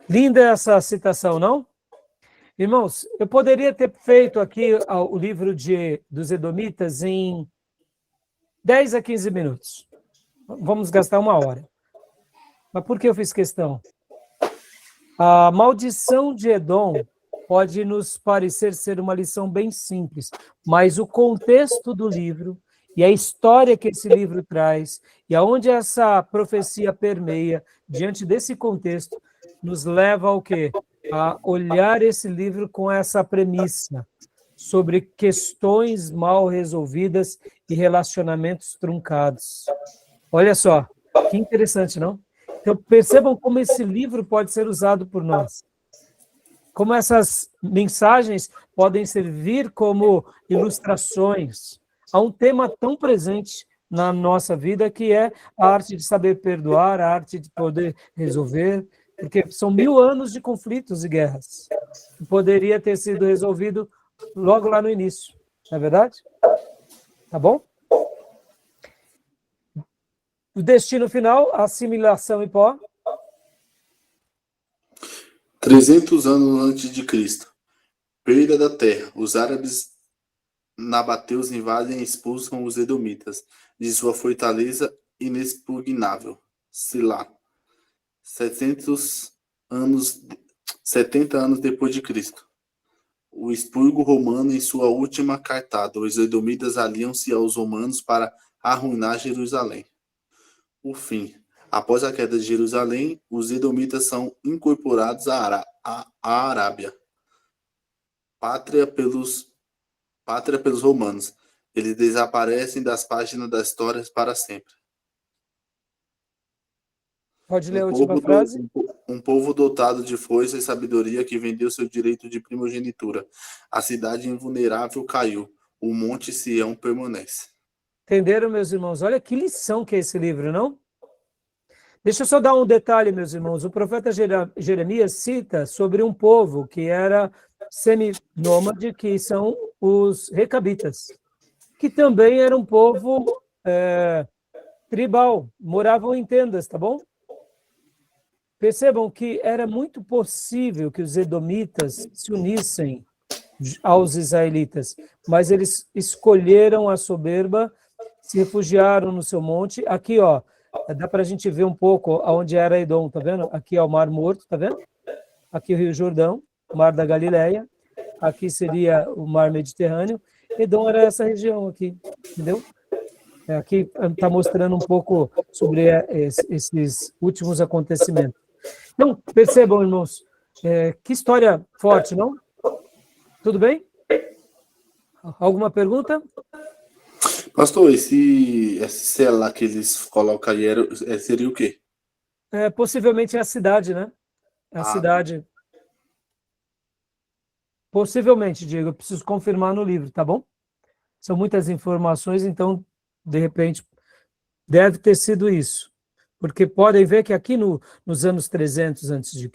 Linda essa citação, não? Irmãos, eu poderia ter feito aqui o livro dos Edomitas em 10 a 15 minutos. Vamos gastar 1 hora. Mas por que eu fiz questão? A maldição de Edom pode nos parecer ser uma lição bem simples, mas o contexto do livro e a história que esse livro traz e aonde essa profecia permeia, diante desse contexto, nos leva ao quê? A olhar esse livro com essa premissa sobre questões mal resolvidas e relacionamentos truncados. Olha só, que interessante, não? Então, percebam como esse livro pode ser usado por nós. Como essas mensagens podem servir como ilustrações a um tema tão presente na nossa vida, que é a arte de saber perdoar, a arte de poder resolver, porque são 1000 anos de conflitos e guerras, que poderia ter sido resolvido logo lá no início, não é verdade? Tá bom? O destino final, assimilação e pó. 300 anos antes de Cristo. Perda da terra. Os árabes nabateus invadem e expulsam os edomitas de sua fortaleza inexpugnável, Silá. 70 anos depois de Cristo. O expurgo romano em sua última cartada. Os edomitas aliam-se aos romanos para arruinar Jerusalém. O fim. Após a queda de Jerusalém, os edomitas são incorporados à Arábia, pátria pelos pátria pelos romanos. Eles desaparecem das páginas da história para sempre. Pode ler a última frase? Um povo dotado de força e sabedoria que vendeu seu direito de primogenitura. A cidade invulnerável caiu. O monte Sião permanece. Entenderam, meus irmãos? Olha que lição que é esse livro, não? Deixa eu só dar um detalhe, meus irmãos. O profeta Jeremias cita sobre um povo que era seminômade, que são os recabitas, que também era um povo tribal, moravam em tendas, tá bom? Percebam que era muito possível que os edomitas se unissem aos israelitas, mas eles escolheram a soberba, se refugiaram no seu monte. Aqui, ó, dá para a gente ver um pouco onde era Edom, tá vendo? Aqui é o Mar Morto, tá vendo? Aqui o Rio Jordão, o Mar da Galileia. Aqui seria o Mar Mediterrâneo. Edom era essa região aqui, entendeu? Aqui está mostrando um pouco sobre esses últimos acontecimentos. Então, percebam, irmãos, que história forte, não? Tudo bem? Alguma pergunta? Pastor, esse céu lá que eles colocam aí seria o quê? Possivelmente é a cidade, né? A Ah, cidade. Possivelmente, Diego, eu preciso confirmar no livro, tá bom? São muitas informações, então, de repente, deve ter sido isso. Porque podem ver que aqui nos anos 300 a.C.,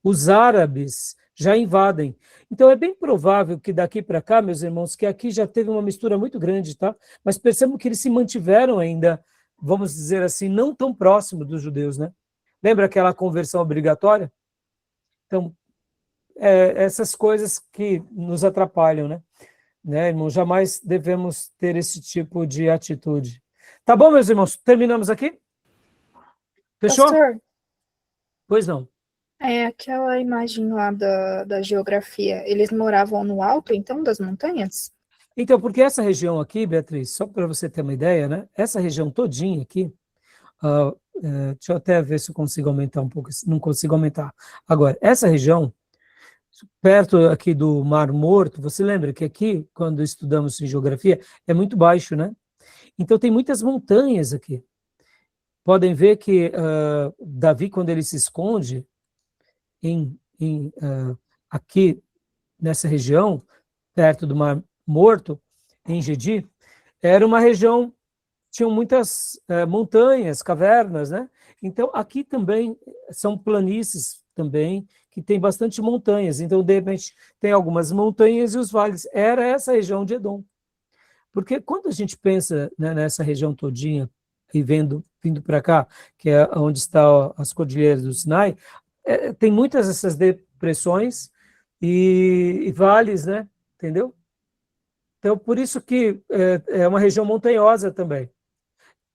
os árabes já invadem. Então, é bem provável que daqui para cá, meus irmãos, que aqui já teve uma mistura muito grande, tá? Mas percebam que eles se mantiveram ainda, vamos dizer assim, não tão próximo dos judeus, né? Lembra aquela conversão obrigatória? Então, essas coisas que nos atrapalham, né, irmão? Jamais devemos ter esse tipo de atitude. Tá bom, meus irmãos? Terminamos aqui? Fechou? Pastor, Pois não. aquela imagem lá da geografia, eles moravam no alto, então, das montanhas? Então, porque essa região aqui, Beatriz, só para você ter uma ideia, né? Essa região todinha aqui, deixa eu até ver se eu consigo aumentar um pouco, não consigo aumentar. Agora, essa região, perto aqui do Mar Morto, você lembra que aqui, quando estudamos em geografia, é muito baixo, né? Então, tem muitas montanhas aqui. Podem ver que Davi, quando ele se esconde aqui nessa região, perto do Mar Morto, em Gedi, era uma região, tinham muitas montanhas, cavernas, né? Então, aqui também são planícies também, que tem bastante montanhas. Então, de repente, tem algumas montanhas e os vales. Era essa região de Edom. Porque quando a gente pensa, né, nessa região todinha, e vindo para cá, que é onde estão as cordilheiras do Sinai, tem muitas dessas depressões e vales, né? Entendeu? Então, por isso que é uma região montanhosa também.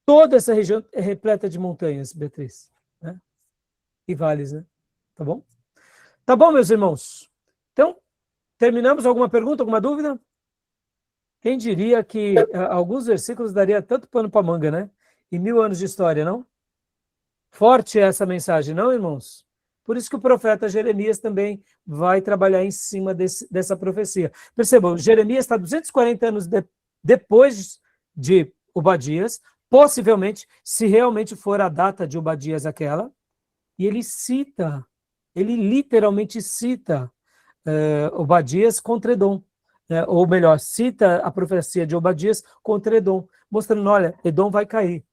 Toda essa região é repleta de montanhas, Beatriz, né? E vales, né? Tá bom? Tá bom, meus irmãos? Então, terminamos? Alguma pergunta, alguma dúvida? Quem diria que alguns versículos daria tanto pano para manga, né? E 1000 anos de história, não? Forte essa mensagem, não, irmãos? Por isso que o profeta Jeremias também vai trabalhar em cima dessa profecia. Percebam, Jeremias está 240 anos depois de Obadias, possivelmente, se realmente for a data de Obadias aquela, e ele literalmente cita Obadias contra Edom, ou melhor, cita a profecia de Obadias contra Edom, mostrando, olha, Edom vai cair.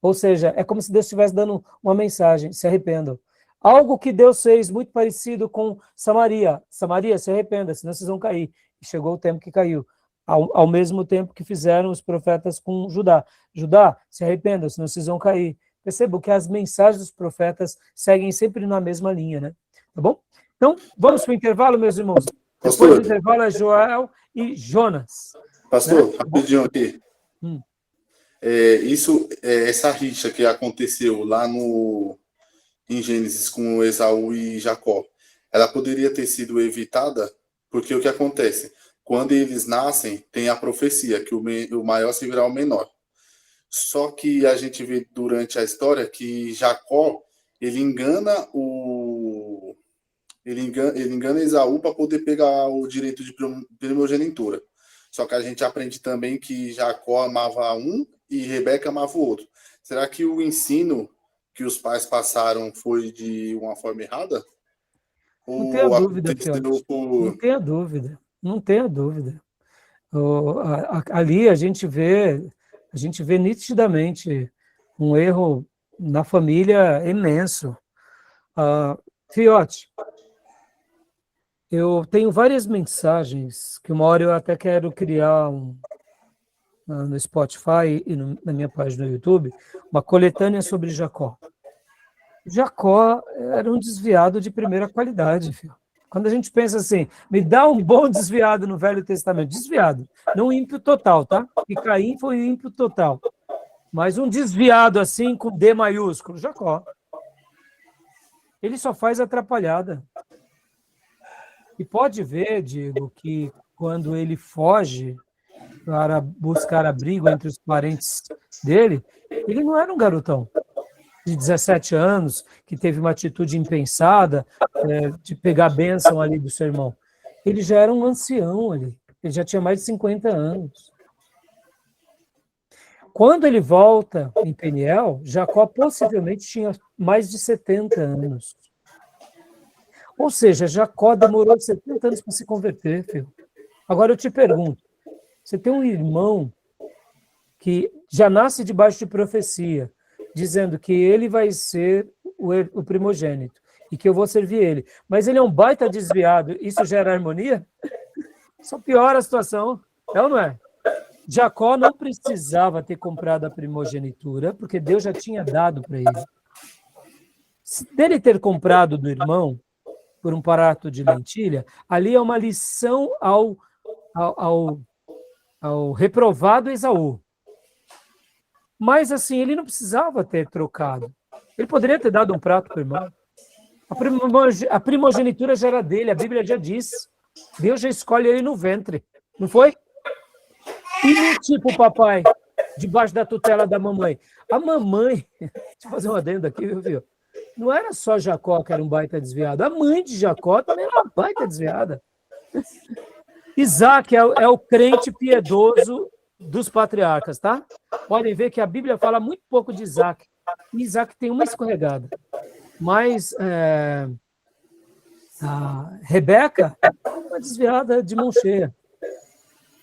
Ou seja, é como se Deus estivesse dando uma mensagem, se arrependam. Algo que Deus fez muito parecido com Samaria. Samaria, se arrependa, senão vocês vão cair. E chegou o tempo que caiu. Ao mesmo tempo que fizeram os profetas com Judá. Judá, se arrependa, senão vocês vão cair. Percebam que as mensagens dos profetas seguem sempre na mesma linha, né? Tá bom? Então, vamos para o intervalo, meus irmãos. Pastor. Depois do intervalo é Joel e Jonas. Pastor, Né? rapidinho aqui. Essa rixa que aconteceu lá em Gênesis com Esaú e Jacó, ela poderia ter sido evitada, porque o que acontece? Quando eles nascem, tem a profecia, que o maior se virá o menor. Só que a gente vê durante a história que Jacó, ele engana Esaú para poder pegar o direito de primogenitura. Só que a gente aprende também que Jacó amava um e Rebeca amava o outro. Será que o ensino que os pais passaram foi de uma forma errada? Não tenha Ou dúvida, aconteceu Fiote. por... Não tenha dúvida. Não tenha dúvida. Ali a gente vê nitidamente um erro na família imenso. Fiote, eu tenho várias mensagens que uma hora eu até quero criar no Spotify e na minha página no YouTube, uma coletânea sobre Jacó. Jacó era um desviado de primeira qualidade, filho. Quando a gente pensa assim, me dá um bom desviado no Velho Testamento, desviado, não ímpio total, tá? E Caim foi ímpio total. Mas um desviado assim, com D maiúsculo, Jacó. Ele só faz atrapalhada. E pode ver, Diego, que quando ele foge para buscar abrigo entre os parentes dele, ele não era um garotão de 17 anos, que teve uma atitude impensada de pegar a bênção ali do seu irmão. Ele já era um ancião ali, ele já tinha mais de 50 anos. Quando ele volta em Peniel, Jacó possivelmente tinha mais de 70 anos. Ou seja, Jacó demorou 70 anos para se converter, filho. Agora eu te pergunto, você tem um irmão que já nasce debaixo de profecia, dizendo que ele vai ser o primogênito e que eu vou servir ele. Mas ele é um baita desviado. Isso gera harmonia? Só piora a situação. É ou não é? Jacó não precisava ter comprado a primogenitura, porque Deus já tinha dado para ele. Se dele ter comprado do irmão por um prato de lentilha, ali é uma lição ao reprovado Esaú. Mas, assim, ele não precisava ter trocado. Ele poderia ter dado um prato para o irmão. A primogenitura já era dele, a Bíblia já diz. Deus já escolhe ele no ventre. Não foi? E não tipo o papai, debaixo da tutela da mamãe. A mamãe, deixa eu fazer um adendo aqui, viu? Não era só Jacó que era um baita desviado. A mãe de Jacó também era uma baita desviada. Isaac é o crente piedoso dos patriarcas, tá? Podem ver que a Bíblia fala muito pouco de Isaac. E Isaac tem uma escorregada. Mas a Rebeca é uma desviada de mão cheia.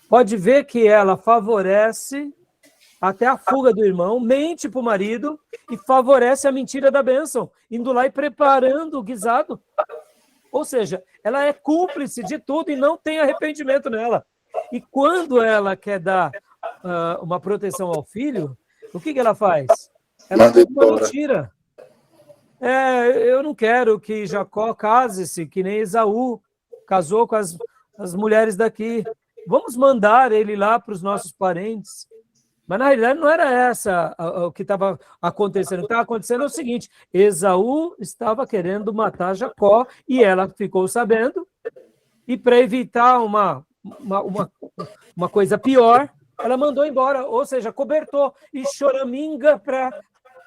Pode ver que ela favorece até a fuga do irmão, mente para o marido e favorece a mentira da bênção, indo lá e preparando o guisado. Ou seja, ela é cúmplice de tudo e não tem arrependimento nela. E quando ela quer dar uma proteção ao filho, o que ela faz? Ela conta uma mentira. Eu não quero que Jacó case-se, que nem Esaú casou com as mulheres daqui. Vamos mandar ele lá para os nossos parentes. Mas, na realidade, não era essa o que estava acontecendo. O que estava acontecendo é o seguinte, Esaú estava querendo matar Jacó e ela ficou sabendo, e para evitar uma coisa pior, ela mandou embora, ou seja, cobertou e choraminga para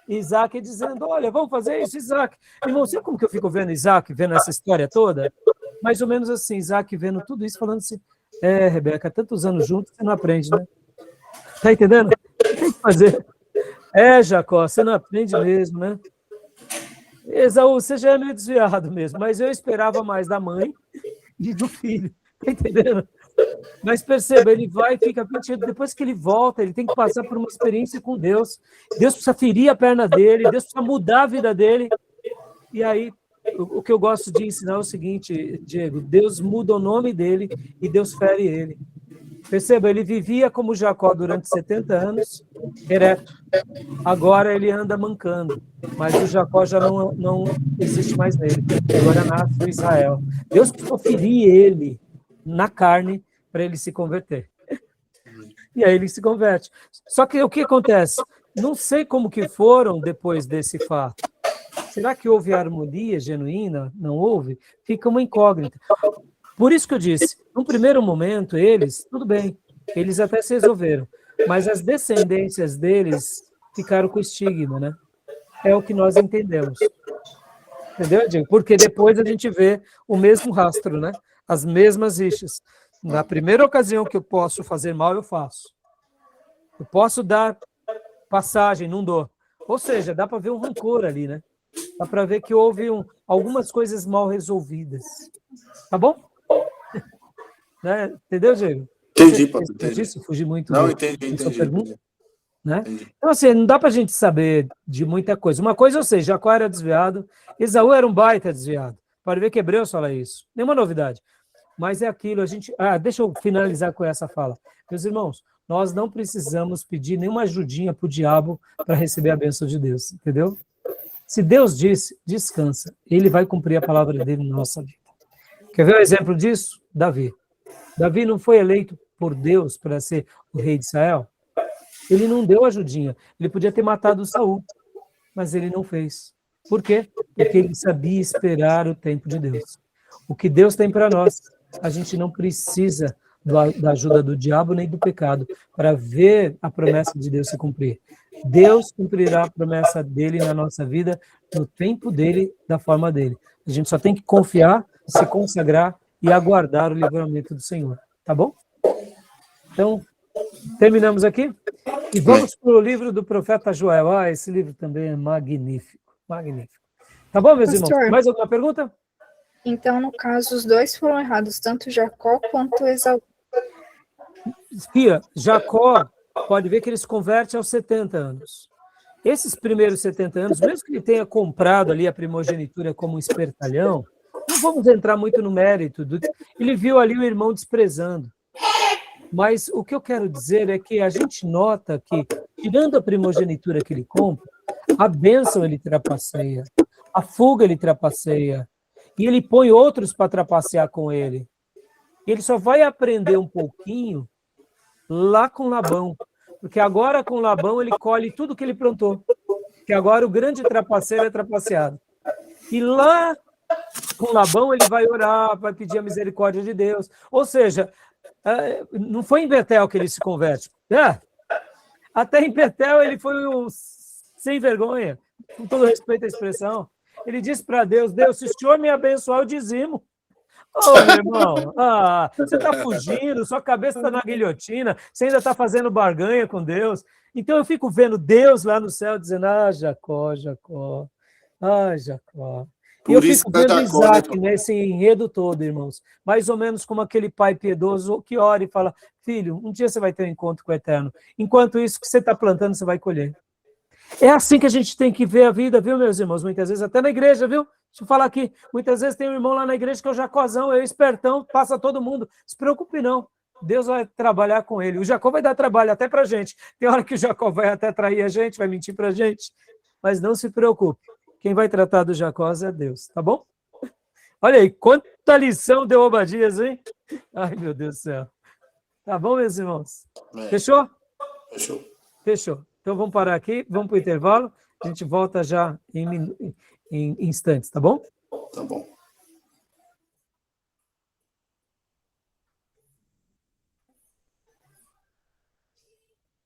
Isaac, dizendo, olha, vamos fazer isso, Isaac. Irmão, sabe como que eu fico vendo Isaac, vendo essa história toda? Mais ou menos assim, Isaac vendo tudo isso, falando assim, Rebeca, tantos anos juntos, você não aprende, né? Tá entendendo? Tem que fazer. Jacó, você não aprende mesmo, né? Esaú, você já é meio desviado mesmo, mas eu esperava mais da mãe e do filho. Tá entendendo? Mas perceba, ele vai e fica mentindo. Depois que ele volta, ele tem que passar por uma experiência com Deus. Deus precisa ferir a perna dele, Deus precisa mudar a vida dele. E aí, o que eu gosto de ensinar é o seguinte, Diego, Deus muda o nome dele e Deus fere ele. Perceba, ele vivia como Jacó durante 70 anos, ereto. Agora ele anda mancando, mas o Jacó já não existe mais nele. Agora nasce o Israel. Deus precisou ferir ele na carne para ele se converter. E aí ele se converte. Só que o que acontece? Não sei como que foram depois desse fato. Será que houve harmonia genuína? Não houve? Fica uma incógnita. Por isso que eu disse, no primeiro momento, tudo bem, eles até se resolveram, mas as descendências deles ficaram com estigma, né? É o que nós entendemos. Entendeu, Diego? Porque depois a gente vê o mesmo rastro, né? As mesmas rixas. Na primeira ocasião que eu posso fazer mal, eu faço. Eu posso dar passagem, não dou. Ou seja, dá para ver um rancor ali, né? Dá para ver que houve algumas coisas mal resolvidas. Tá bom? Né? Entendeu, Diego? Entendi, Padre, entendi. Disso, fugi muito Não, da entendi. sua pergunta, né? Entendi. Então, assim, não dá para a gente saber de muita coisa. Uma coisa eu sei, Jacó era desviado, Esaú era um baita desviado. Pode ver que Hebreus fala isso. Nenhuma novidade. Mas é aquilo, a gente... deixa eu finalizar com essa fala. Meus irmãos, nós não precisamos pedir nenhuma ajudinha para o diabo para receber a bênção de Deus, entendeu? Se Deus disse, descansa. Ele vai cumprir a palavra dele na nossa vida. Quer ver o exemplo disso? Davi. Davi não foi eleito por Deus para ser o rei de Israel? Ele não deu ajudinha. Ele podia ter matado Saul, mas ele não fez. Por quê? Porque ele sabia esperar o tempo de Deus. O que Deus tem para nós, a gente não precisa da ajuda do diabo nem do pecado para ver a promessa de Deus se cumprir. Deus cumprirá a promessa dele na nossa vida, no tempo dele, da forma dele. A gente só tem que confiar, se consagrar e aguardar o livramento do Senhor. Tá bom? Então, terminamos aqui e vamos para o livro do profeta Joel. Esse livro também é magnífico, magnífico. Tá bom, meus Pastor, irmãos? Mais alguma pergunta? Então, no caso, os dois foram errados, tanto Jacó quanto Esaú. Fia, Jacó, pode ver que ele se converte aos 70 anos. Esses primeiros 70 anos, mesmo que ele tenha comprado ali a primogenitura como um espertalhão, não vamos entrar muito no mérito. Ele viu ali o irmão desprezando. Mas o que eu quero dizer é que a gente nota que, tirando a primogenitura que ele compra, a bênção ele trapaceia, a fuga ele trapaceia, e ele põe outros para trapacear com ele. Ele só vai aprender um pouquinho lá com Labão, porque agora com Labão ele colhe tudo que ele plantou, que agora o grande trapaceiro é trapaceado. E lá com Labão ele vai orar, vai pedir a misericórdia de Deus. Ou seja, não foi em Betel que ele se converte. Até em Betel ele foi um sem vergonha, com todo respeito à expressão. Ele disse para Deus, Deus, se o Senhor me abençoar, eu dizimo. Meu irmão, você está fugindo, sua cabeça está na guilhotina, você ainda está fazendo barganha com Deus. Então eu fico vendo Deus lá no céu dizendo, Jacó, Jacó, Jacó. E eu fico vendo Isaac nesse enredo todo, irmãos. Mais ou menos como aquele pai piedoso que ora e fala, filho, um dia você vai ter um encontro com o Eterno. Enquanto isso que você está plantando, você vai colher. É assim que a gente tem que ver a vida, viu, meus irmãos? Muitas vezes, até na igreja, viu? Deixa eu falar aqui. Muitas vezes tem um irmão lá na igreja que é o Jacózão, é o espertão, passa todo mundo. Não se preocupe, não. Deus vai trabalhar com ele. O Jacó vai dar trabalho até pra gente. Tem hora que o Jacó vai até trair a gente, vai mentir pra gente. Mas não se preocupe. Quem vai tratar do Jacó é Deus, tá bom? Olha aí, quanta lição deu Obadias, hein? Ai, meu Deus do céu. Tá bom, meus irmãos? Fechou? Fechou. Fechou. Então vamos parar aqui, vamos para o intervalo. A gente volta já em instantes, tá bom? Tá bom.